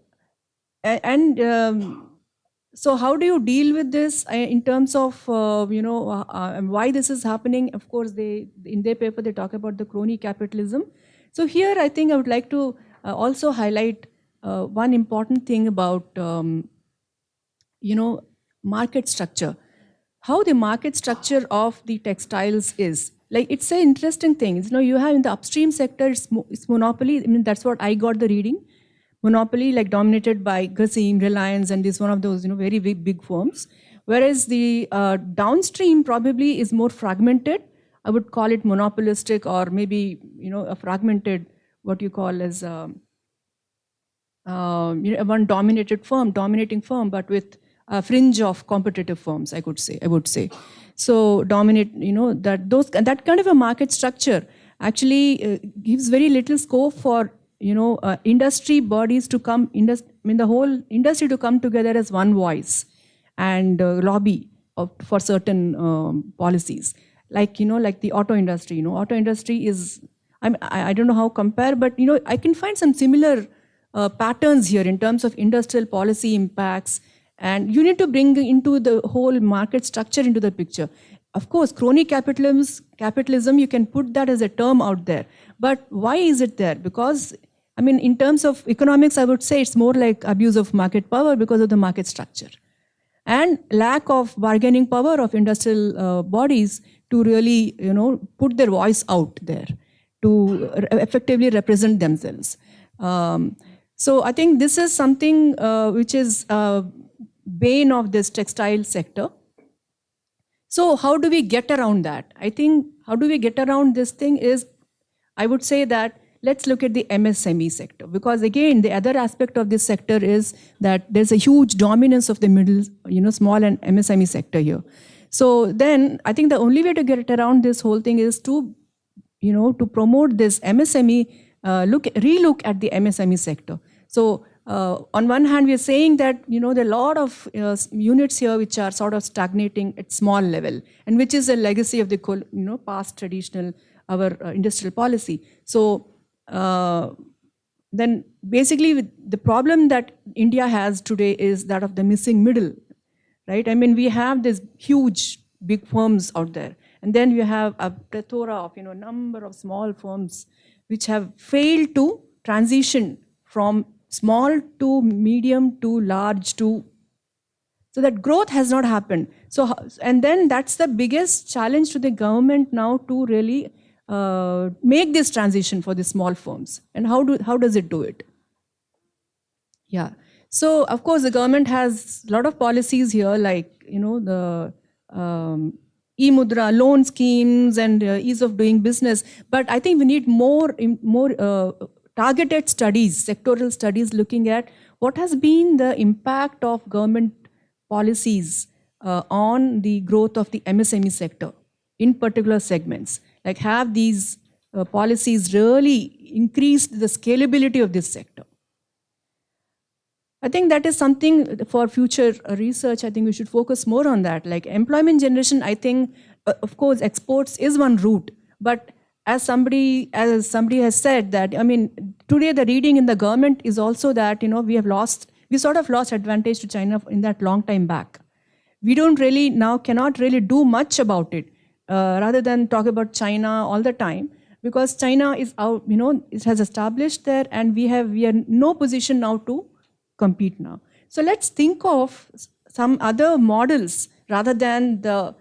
so how do you deal with this in terms of why this is happening? Of course, in their paper they talk about the crony capitalism. So here I think I would like to also highlight one important thing about market structure. How the market structure of the textiles is. Like, it's an interesting thing. You have in the upstream sector, it's monopoly. I mean, that's what I got the reading. Monopoly, like dominated by Grasim, Reliance, and this one of those very big firms. Whereas the downstream probably is more fragmented. I would call it monopolistic, or maybe a fragmented, what you call as one dominating firm, but with a fringe of competitive firms, I would say. So dominate, that kind of a market structure actually gives very little scope for industry bodies to come, the whole industry to come together as one voice and lobby for certain policies. Like the auto industry. Auto industry is, I don't know how compare, but I can find some similar patterns here in terms of industrial policy impacts. And you need to bring into the whole market structure into the picture. Of course, crony capitalism, you can put that as a term out there. But why is it there? Because, in terms of economics, I would say it's more like abuse of market power because of the market structure. And lack of bargaining power of industrial bodies to really, put their voice out there, to effectively represent themselves. So I think this is something which is bane of this textile sector. So how do we get around that? I think how do we get around this thing is, I would say that let's look at the MSME sector, because again, the other aspect of this sector is that there's a huge dominance of the middle, small and MSME sector here. So then I think the only way to get around this whole thing is to, to promote this MSME, relook at the MSME sector. So on one hand, we are saying that there are a lot of units here which are sort of stagnating at small level, and which is a legacy of the past traditional our industrial policy. So then basically the problem that India has today is that of the missing middle, right? We have these huge big firms out there, and then you have a plethora of number of small firms which have failed to transition from small to medium to large to, so that growth has not happened. So, and then that's the biggest challenge to the government now, to really make this transition for the small firms. And how does it do it? Yeah. So of course the government has a lot of policies here, like the e-mudra loan schemes and ease of doing business. But I think we need more targeted studies, sectoral studies, looking at what has been the impact of government policies on the growth of the MSME sector in particular segments. Like, have these policies really increased the scalability of this sector? I think that is something for future research. I think we should focus more on that. Like employment generation, I think, of course, exports is one route, but as somebody has said that, today the reading in the government is also that, we sort of lost advantage to China in that long time back. We cannot really do much about it. Rather than talk about China all the time, because China is out, it has established there, and we are no position now to compete now. So let's think of some other models rather than the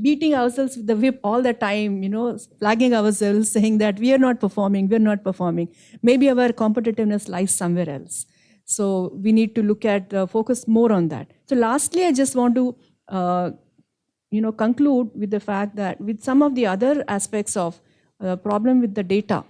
beating ourselves with the whip all the time, flagging ourselves, saying that we are not performing, we're not performing. Maybe our competitiveness lies somewhere else. So we need to look at, focus more on that. So lastly, I just want to, conclude with the fact that with some of the other aspects of problem with the data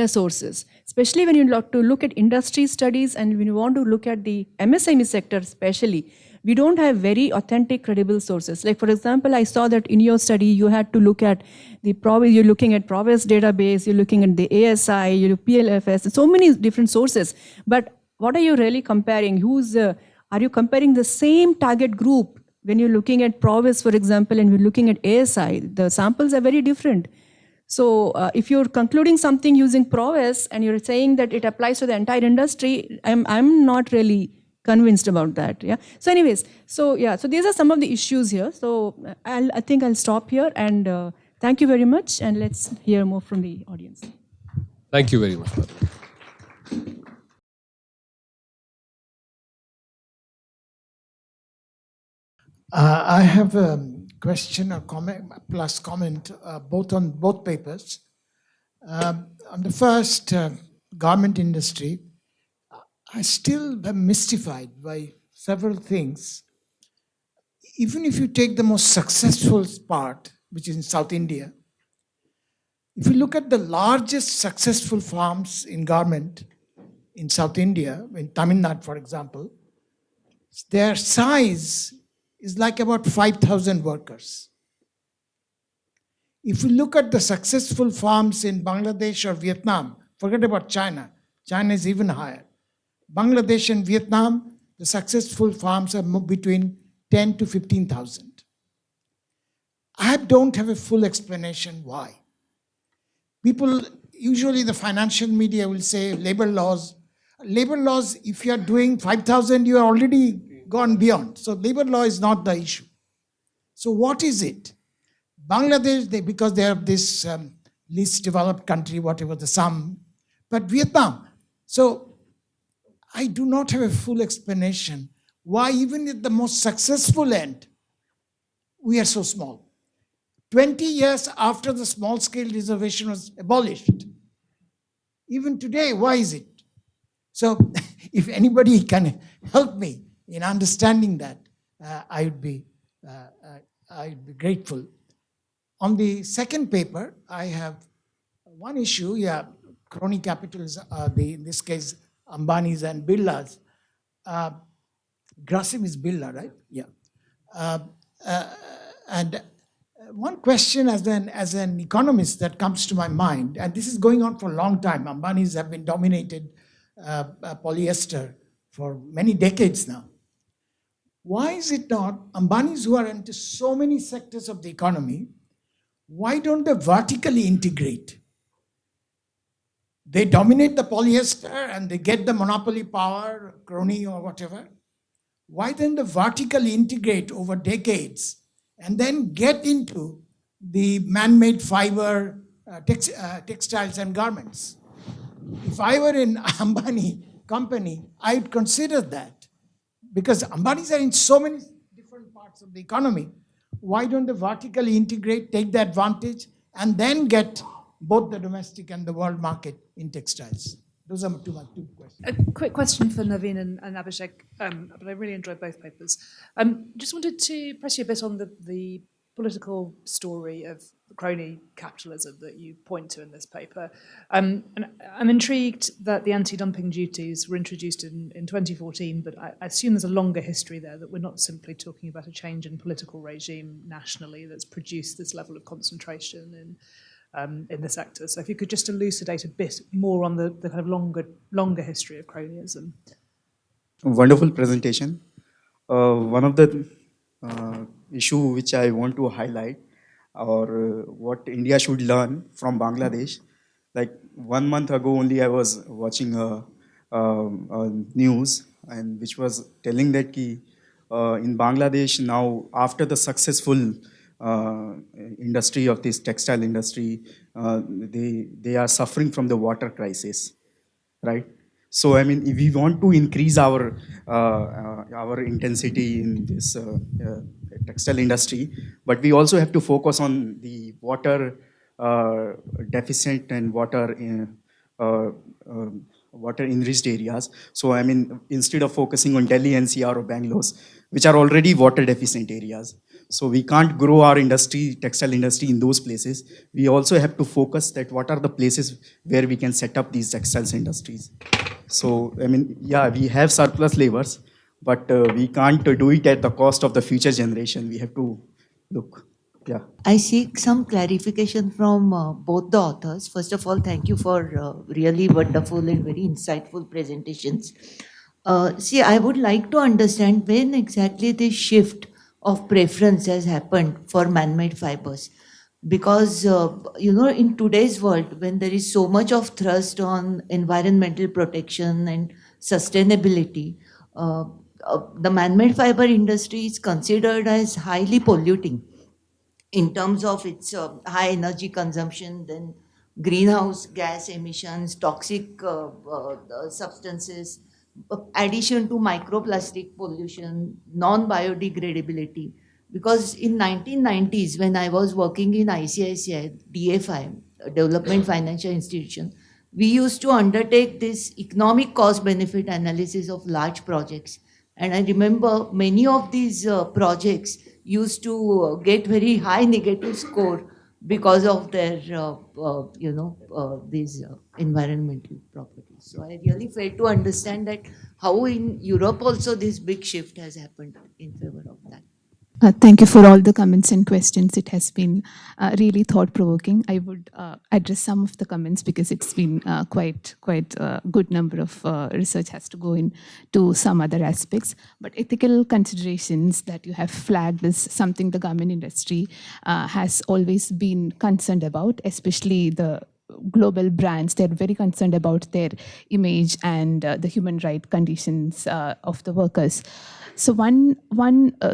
sources, especially when you look at industry studies and when you want to look at the MSME sector especially, we don't have very authentic, credible sources. Like, for example, I saw that in your study, you had to look at you're looking at Provis database, you're looking at the ESCI, you PLFS, so many different sources. But what are you really comparing? Are you comparing the same target group when you're looking at Provis, for example, and you're looking at ESCI? The samples are very different. So if you're concluding something using Provis and you're saying that it applies to the entire industry, I'm not really convinced about that. Yeah. So anyways, so these are some of the issues here. So I think I'll stop here, and thank you very much, and let's hear more from the audience. Thank you very much, Madam. I have a question or comment plus comment both on both papers. On the first, garment industry, I still am mystified by several things. Even if you take the most successful part, which is in South India, if you look at the largest successful farms in garment in South India, in Tamil Nadu, for example, their size is like about 5,000 workers. If you look at the successful farms in Bangladesh or Vietnam, forget about China. China is even higher. Bangladesh and Vietnam, the successful farms are between 10 to 15,000. I don't have a full explanation why. People, usually the financial media will say labor laws. Labor laws, if you are doing 5,000, you are already gone beyond. So labor law is not the issue. So what is it? Bangladesh, because they have this least developed country, whatever the sum, but Vietnam. So I do not have a full explanation why even at the most successful end, we are so small. 20 years after the small-scale reservation was abolished, even today, why is it? So if anybody can help me in understanding that, I'd be grateful. On the second paper, I have one issue. Crony capitals, in this case, Ambani's and Birla's. Grasim is Birla, right? Yeah. And one question as an economist that comes to my mind, and this is going on for a long time. Ambani's have been dominated polyester for many decades now. Why is it not Ambani's, who are into so many sectors of the economy, why don't they vertically integrate? They dominate the polyester and they get the monopoly power, crony or whatever. Why don't they vertically integrate over decades and then get into the man-made fiber textiles and garments? If I were in Ambani company, I'd consider that, because Ambanis are in so many different parts of the economy. Why don't they vertically integrate, take the advantage, and then get both the domestic and the world market in textiles? Those are my two questions. A quick question for Naveen and Abhishek, but I really enjoyed both papers. Just wanted to press you a bit on the political story of crony capitalism that you point to in this paper. And I'm intrigued that the anti-dumping duties were introduced in 2014, but I assume there's a longer history there, that we're not simply talking about a change in political regime nationally that's produced this level of concentration in the sector. So if you could just elucidate a bit more on the kind of longer history of cronyism. Wonderful presentation. One of the issue which I want to highlight, or what India should learn from Bangladesh. Like 1 month ago only, I was watching a news, and which was telling that in Bangladesh now, after the successful industry of this textile industry, they are suffering from the water crisis, right? So I mean, if we want to increase our intensity in this textile industry, but we also have to focus on the water deficit and uh, uh, water enriched areas. So I mean, instead of focusing on Delhi, NCR, or Bangalore, which are already water deficient areas, so we can't grow our industry, textile industry, in those places. We also have to focus that what are the places where we can set up these textiles industries. So, I mean, yeah, we have surplus labors, but we can't do it at the cost of the future generation. We have to look, yeah. I seek some clarification from both the authors. First of all, thank you for really wonderful and very insightful presentations. See, I would like to understand when exactly this shift of preference has happened for man-made fibers. Because, in today's world, when there is so much of thrust on environmental protection and sustainability, the man-made fiber industry is considered as highly polluting in terms of its high energy consumption, then greenhouse gas emissions, toxic substances, addition to microplastic pollution, non-biodegradability. Because in 1990s, when I was working in ICICI, DFI, Development Financial Institution, we used to undertake this economic cost benefit analysis of large projects. And I remember many of these projects used to get very high negative score because of their, these environmental properties. So I really failed to understand that how in Europe also this big shift has happened in favor of that. Thank you for all the comments and questions. It has been really thought-provoking. I would address some of the comments because it's been quite a good number of research has to go into some other aspects. But ethical considerations that you have flagged is something the garment industry has always been concerned about, especially the global brands. They're very concerned about their image and the human right conditions of the workers. So one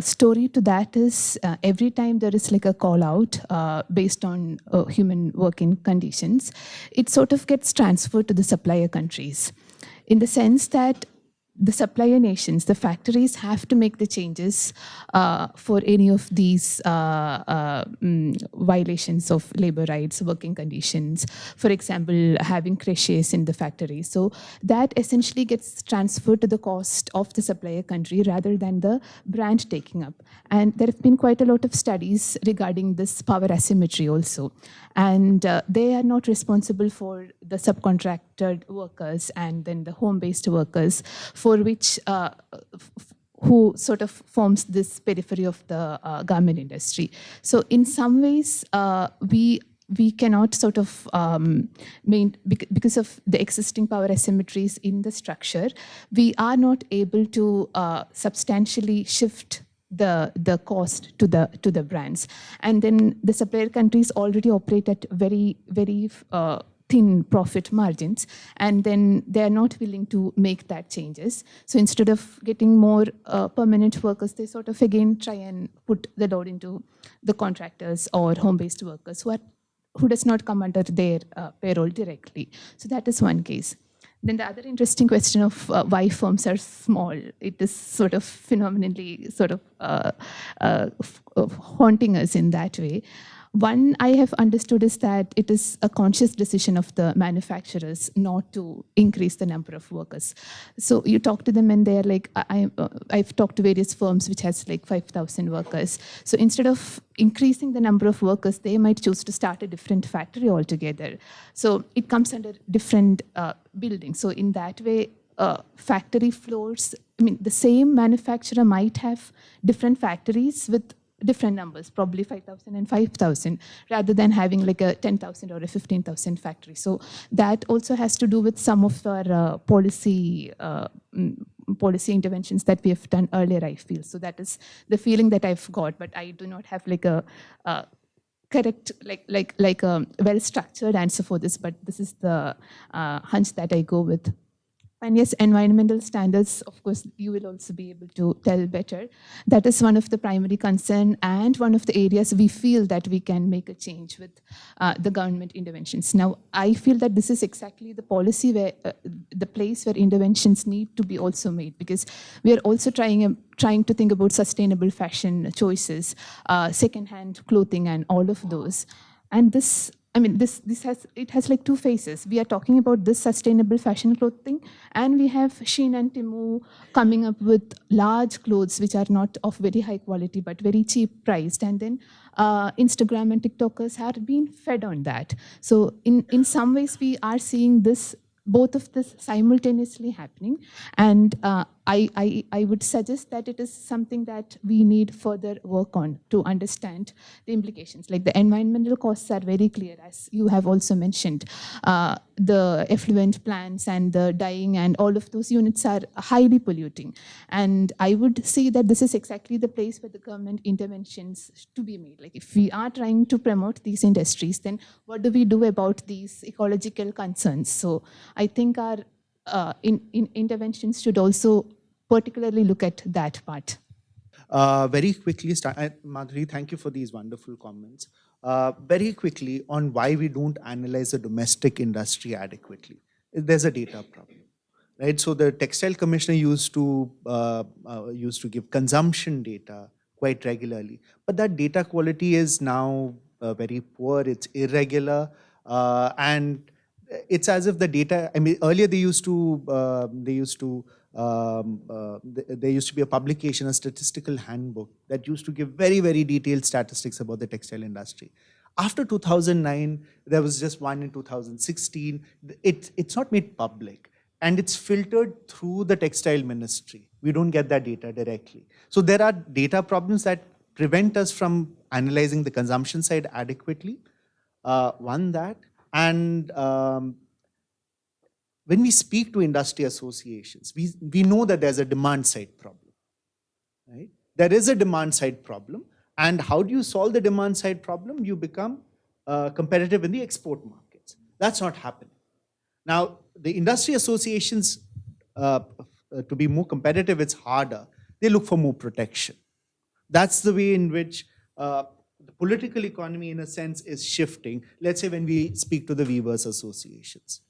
story to that is every time there is like a call out based on human working conditions, it sort of gets transferred to the supplier countries, in the sense that the supplier nations, the factories, have to make the changes for any of these violations of labor rights, working conditions. For example, having creches in the factory. So that essentially gets transferred to the cost of the supplier country rather than the brand taking up. And there have been quite a lot of studies regarding this power asymmetry also. And they are not responsible for the subcontracted workers and then the home-based workers, for which who sort of forms this periphery of the garment industry. So in some ways, we cannot sort of because of the existing power asymmetries in the structure, we are not able to substantially shift the cost to the brands. And then the supplier countries already operate at very thin profit margins, and then they're not willing to make that changes. So instead of getting more permanent workers, they sort of again try and put the load into the contractors or home-based workers who does not come under their payroll directly. So that is one case. Then the other interesting question of why firms are small, it is sort of phenomenally sort of haunting us in that way. One I have understood is that it is a conscious decision of the manufacturers not to increase the number of workers. So you talk to them and they're like, I've talked to various firms which has like 5,000 workers. So instead of increasing the number of workers, they might choose to start a different factory altogether. So it comes under different buildings. So in that way, factory floors, I mean, the same manufacturer might have different factories with different numbers, probably 5,000 and 5,000, rather than having like a 10,000 or a 15,000 factory. So that also has to do with some of our policy interventions that we have done earlier, I feel. So that is the feeling that I've got, but I do not have like a correct, like a well-structured answer for this, but this is the hunch that I go with. And yes, environmental standards, of course, you will also be able to tell better. That is one of the primary concern and one of the areas we feel that we can make a change with the government interventions. Now, I feel that this is exactly the policy where, the place where interventions need to be also made, because we are also trying to think about sustainable fashion choices, second-hand clothing and all of those. And this, I mean, this has like two phases. We are talking about this sustainable fashion clothing, and we have Shein and Temu coming up with large clothes which are not of very high quality but very cheap priced. And then Instagram and TikTokers have been fed on that. So in some ways, we are seeing this, both of this simultaneously happening. And I would suggest that it is something that we need further work on to understand the implications. Like the environmental costs are very clear, as you have also mentioned. The effluent plants and the dyeing and all of those units are highly polluting. And I would say that this is exactly the place where the government interventions to be made. Like if we are trying to promote these industries, then what do we do about these ecological concerns? So I think our interventions should also particularly look at that part. Very quickly, Madhuri, thank you for these wonderful comments. Very quickly on why we don't analyze the domestic industry adequately. There's a data problem, right? So the Textile Commissioner used to give consumption data quite regularly, but that data quality is now very poor. It's irregular, and it's as if the data. I mean, earlier there used to there used to be a publication, a statistical handbook that used to give very, very detailed statistics about the textile industry. After 2009, there was just one in 2016. It's not made public, and it's filtered through the textile ministry. We don't get that data directly. So there are data problems that prevent us from analyzing the consumption side adequately. One that, and when we speak to industry associations, we know that there's a demand side problem, right? There is a demand side problem. And how do you solve the demand side problem? You become competitive in the export markets. That's not happening. Now, the industry associations, to be more competitive, it's harder. They look for more protection. That's the way in which the political economy, in a sense, is shifting. Let's say when we speak to the weavers associations,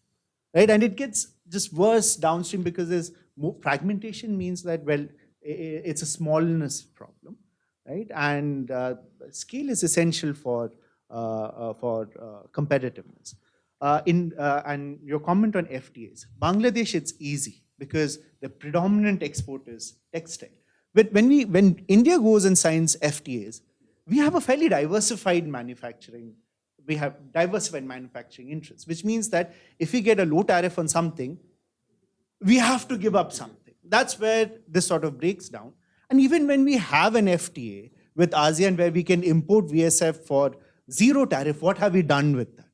right? And it gets just worse downstream because there's more fragmentation means that, well, it's a smallness problem, right? And scale is essential for competitiveness. And your comment on FTAs, Bangladesh, it's easy because the predominant export is textile. But when India goes and signs FTAs, we have a fairly diversified manufacturing. We have diversified manufacturing interests, which means that if we get a low tariff on something, we have to give up something. That's where this sort of breaks down. And even when we have an FTA with ASEAN where we can import VSF for zero tariff, what have we done with that?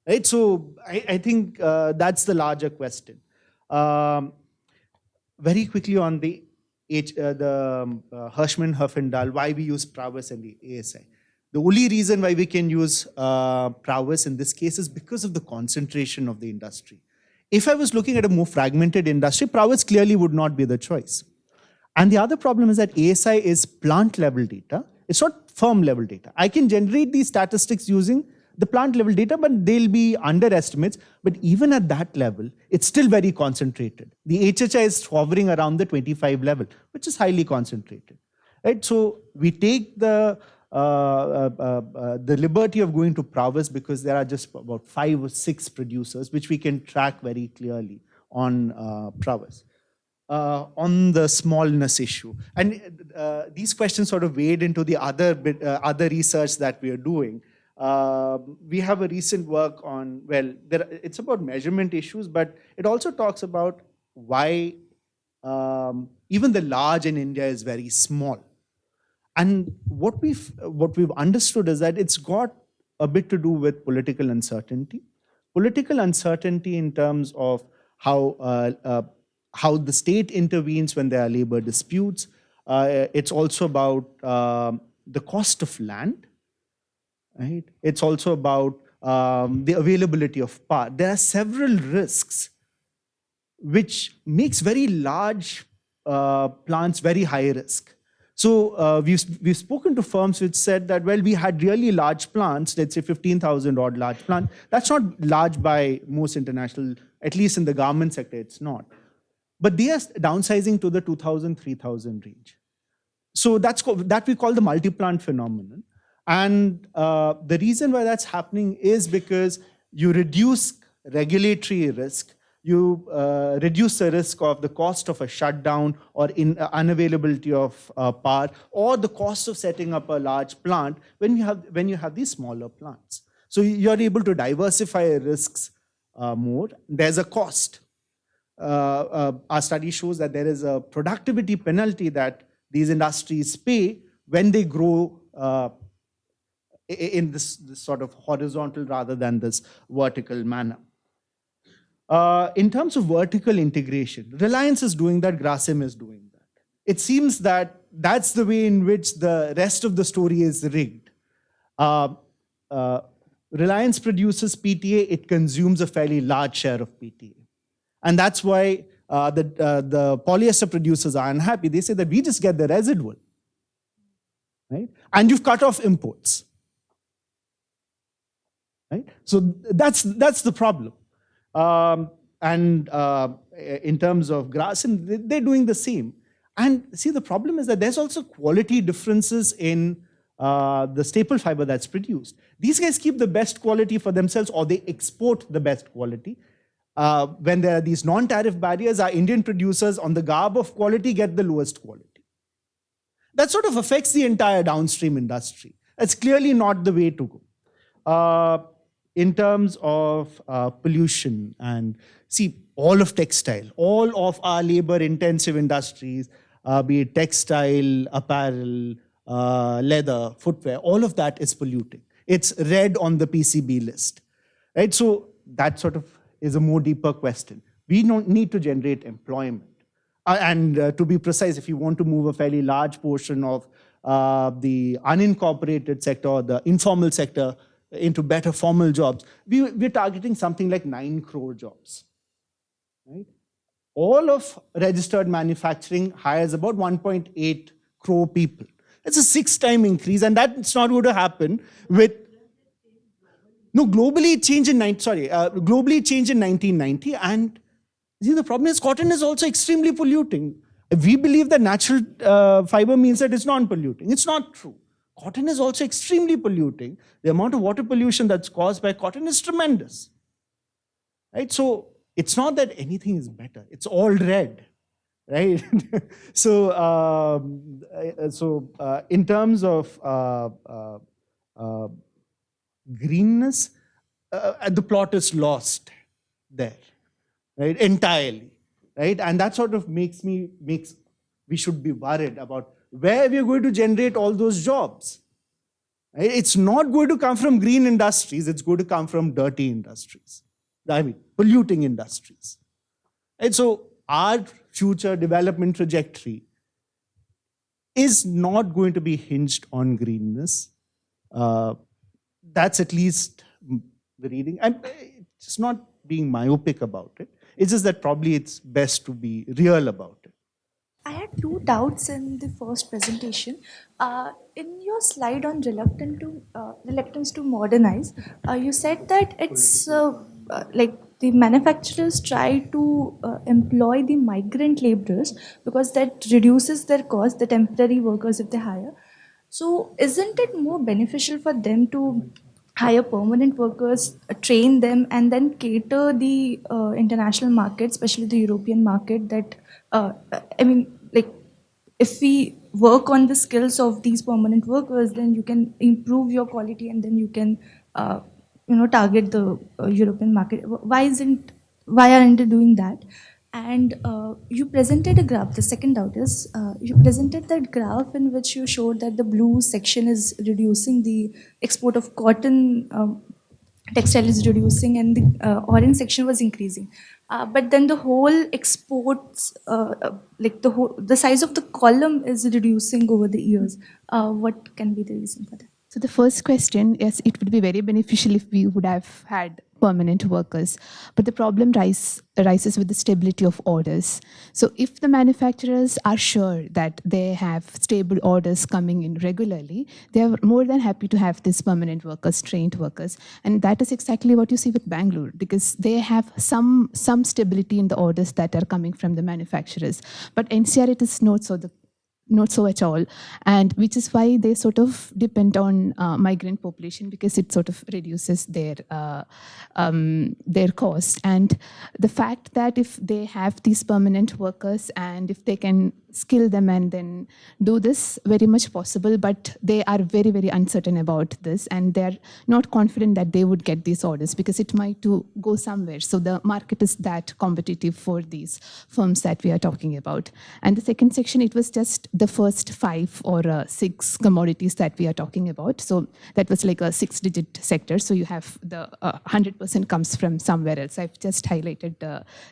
Right? So I think that's the larger question. Very quickly on the Hirschman-Herfindahl, why we use prowess and the ESCI. The only reason why we can use prowess in this case is because of the concentration of the industry. If I was looking at a more fragmented industry, prowess clearly would not be the choice. And the other problem is that ASI is plant level data. It's not firm level data. I can generate these statistics using the plant level data, but they'll be underestimates. But even at that level, it's still very concentrated. The HHI is hovering around the 25 level, which is highly concentrated. Right? So we take the liberty of going to prowess because there are just about 5 or 6 producers, which we can track very clearly on prowess. On the smallness issue. And these questions sort of wade into the other research that we are doing. We have a recent work on, well, it's about measurement issues, but it also talks about why even the large in India is very small. And what we've understood is that it's got a bit to do with political uncertainty. Political uncertainty in terms of how the state intervenes when there are labor disputes. It's also about the cost of land, right? It's also about the availability of power. There are several risks which makes very large plants very high risk. So we've spoken to firms which said that, well, we had really large plants, let's say 15,000 odd large plants. That's not large by most international, at least in the garment sector, it's not. But they are downsizing to the 2,000, 3,000 range. So that we call the multi-plant phenomenon. And the reason why that's happening is because you reduce regulatory risk, you reduce the risk of the cost of a shutdown or unavailability of power, or the cost of setting up a large plant when you have these smaller plants. So you're able to diversify risks more. There's a cost. Our study shows that there is a productivity penalty that these industries pay when they grow in this sort of horizontal rather than this vertical manner. In terms of vertical integration, Reliance is doing that, Grasim is doing that. It seems that that's the way in which the rest of the story is rigged. Reliance produces PTA, it consumes a fairly large share of PTA. And that's why the polyester producers are unhappy. They say that we just get the residual, right? And you've cut off imports, right? So that's the problem. In terms of Grasim, they're doing the same. And see, the problem is that there's also quality differences in the staple fiber that's produced. These guys keep the best quality for themselves, or they export the best quality. When there are these non-tariff barriers, our Indian producers on the garb of quality get the lowest quality. That sort of affects the entire downstream industry. That's clearly not the way to go. In terms of pollution, and see, all of textile, all of our labor-intensive industries, be it textile, apparel, leather, footwear, all of that is polluting. It's red on the PCB list, right? So that sort of is a more deeper question. We don't need to generate employment. To be precise, if you want to move a fairly large portion of the unincorporated sector or the informal sector into better formal jobs, we're targeting something like 9 crore jobs, right? All of registered manufacturing hires about 1.8 crore people. It's a 6-time increase, and that's not going to happen with. No, globally it changed in 1990, and see, the problem is cotton is also extremely polluting. We believe that natural fiber means that it's non-polluting. It's not true. Cotton is also extremely polluting. The amount of water pollution that's caused by cotton is tremendous, right? So it's not that anything is better. It's all red, right? In terms of greenness, the plot is lost there, right? Entirely, right? And that sort of makes we should be worried about where we're going to generate all those jobs. Right? It's not going to come from green industries, it's going to come from dirty industries. I mean, polluting industries. And so our future development trajectory is not going to be hinged on greenness. That's at least the reading. And it's not being myopic about it. It's just that probably it's best to be real about it. I had 2 doubts in the first presentation. In your slide on reluctance to modernize, you said that it's like the manufacturers try to employ the migrant laborers because that reduces their cost, the temporary workers if they hire. So isn't it more beneficial for them to hire permanent workers, train them, and then cater the international market, especially the European market? That if we work on the skills of these permanent workers, then you can improve your quality, and then you can, target the European market. Why aren't they doing that? And you presented a graph. The second doubt is you presented that graph in which you showed that the blue section is reducing, the export of cotton textile is reducing, and the orange section was increasing. But then the whole exports, the size of the column is reducing over the years. What can be the reason for that? So the first question, yes, it would be very beneficial if we would have had permanent workers. But the problem arises with the stability of orders. So if the manufacturers are sure that they have stable orders coming in regularly, they are more than happy to have these permanent workers, trained workers. And that is exactly what you see with Bangalore, because they have some stability in the orders that are coming from the manufacturers. But NCR, it is not so at all, and which is why they sort of depend on migrant population, because it sort of reduces their cost. And the fact that if they have these permanent workers and if they can skill them and then do this, very much possible, but they are very, very uncertain about this, and they're not confident that they would get these orders because it might go somewhere. So the market is that competitive for these firms that we are talking about. And the second section, it was just the first 5 or 6 commodities that we are talking about. So that was like a 6-digit sector. So you have the 100% comes from somewhere else. I've just highlighted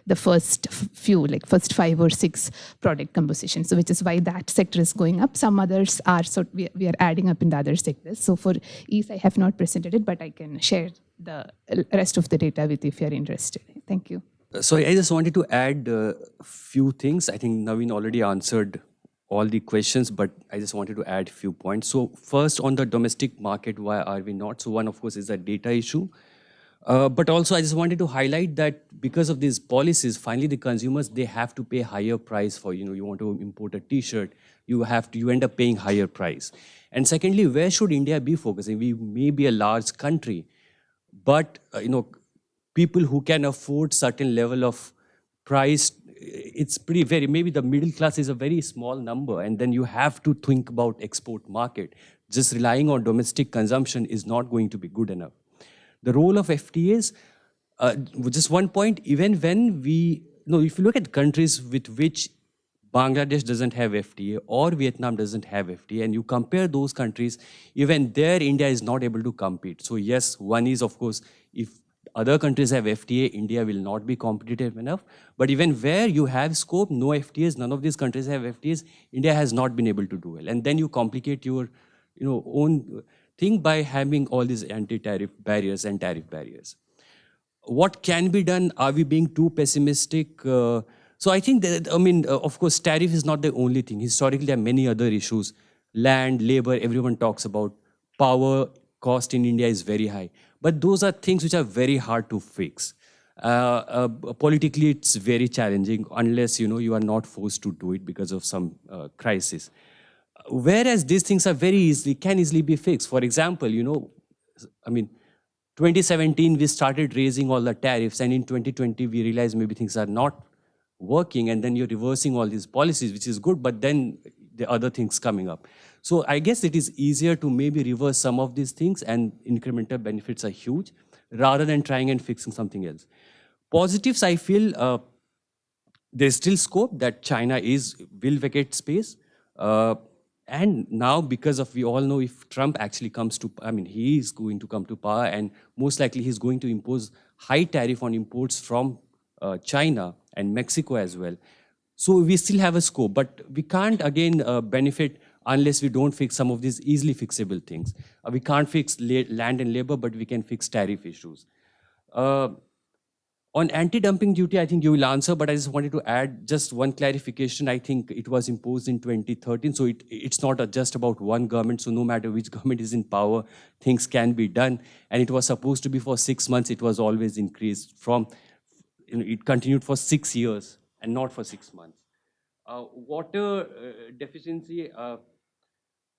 the first few, like first 5 or 6 product compositions. So which is why that sector is going up. Some others are, so we are adding up in the other sectors. So for ease, I have not presented it, but I can share the rest of the data with you if you're interested. Thank you. So I just wanted to add a few things. I think Naveen already answered all the questions, but I just wanted to add a few points. So first, on the domestic market, why are we not? So one, of course, is a data issue. But also, I just wanted to highlight that because of these policies, finally the consumers, they have to pay higher price for, you want to import a T-shirt, you end up paying higher price. And secondly, where should India be focusing? We may be a large country, but people who can afford certain level of price, it's maybe the middle class is a very small number, and then you have to think about export market. Just relying on domestic consumption is not going to be good enough. The role of FTAs, just one point, even when if you look at countries with which Bangladesh doesn't have FTA or Vietnam doesn't have FTA, and you compare those countries, even there India is not able to compete. So yes, one is, of course, if other countries have FTA, India will not be competitive enough. But even where you have scope, no FTAs, none of these countries have FTAs, India has not been able to do well. And then you complicate your own thing by having all these anti-tariff barriers and tariff barriers. What can be done? Are we being too pessimistic? So I think that, of course, tariff is not the only thing. Historically, there are many other issues. Land, labor, everyone talks about. Power cost in India is very high. But those are things which are very hard to fix. Politically, it's very challenging unless, you are not forced to do it because of some crisis. Whereas these things are can easily be fixed. For example, 2017, we started raising all the tariffs, and in 2020, we realized maybe things are not working, and then you're reversing all these policies, which is good, but then the other things coming up. So I guess it is easier to maybe reverse some of these things, and incremental benefits are huge, rather than trying and fixing something else. Positives, I feel there's still scope that China will vacate space. And now, because of, we all know, if Trump actually comes to, he is going to come to power, and most likely he's going to impose high tariff on imports from China and Mexico as well. So we still have a scope, but we can't, again, benefit unless we don't fix some of these easily fixable things. We can't fix land and labor, but we can fix tariff issues. On anti-dumping duty, I think you will answer, but I just wanted to add just one clarification. I think it was imposed in 2013, so it's not just about one government, so no matter which government is in power, things can be done. And it was supposed to be for 6 months, it was always increased from, it continued for 6 years and not for 6 months. Water deficiency,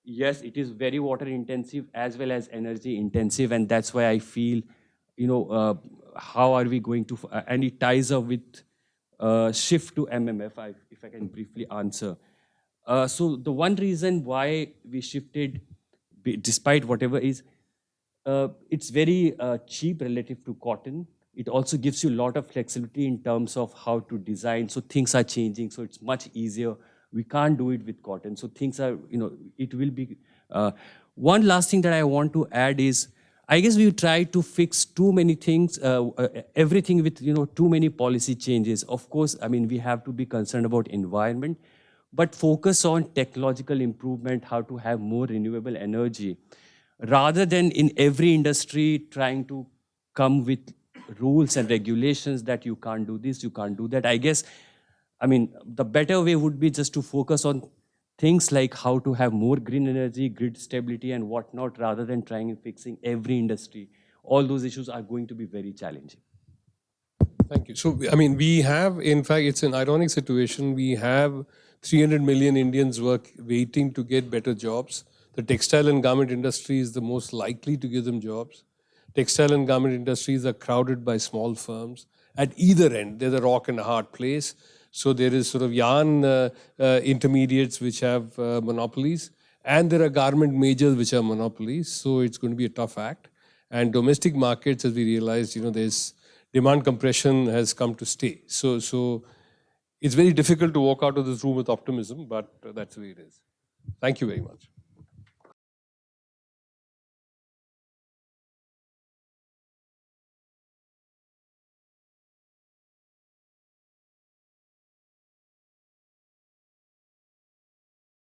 yes, it is very water intensive as well as energy intensive, and that's why I feel, how are we going to, and it ties up with shift to MMF, if I can briefly answer. So the one reason why we shifted, despite whatever is, it's very cheap relative to cotton. It also gives you a lot of flexibility in terms of how to design. So things are changing, so it's much easier. We can't do it with cotton. So things are, it will be. One last thing that I want to add is, I guess we try to fix too many things, everything with too many policy changes. Of course, we have to be concerned about environment, but focus on technological improvement, how to have more renewable energy, rather than in every industry trying to come with rules and regulations that you can't do this, you can't do that. I guess, I mean, the better way would be just to focus on things like how to have more green energy, grid stability and whatnot, rather than trying and fixing every industry. All those issues are going to be very challenging. Thank you. So, I mean, we have, in fact, it's an ironic situation. We have 300 million Indians waiting to get better jobs. The textile and garment industry is the most likely to give them jobs. Textile and garment industries are crowded by small firms. At either end, there's a rock and a hard place. So there is sort of yarn intermediates which have monopolies, and there are garment majors which are monopolies. So it's going to be a tough act. And domestic markets, as we realized, there's demand compression has come to stay. So it's very difficult to walk out of this room with optimism, but that's the way it is. Thank you very much.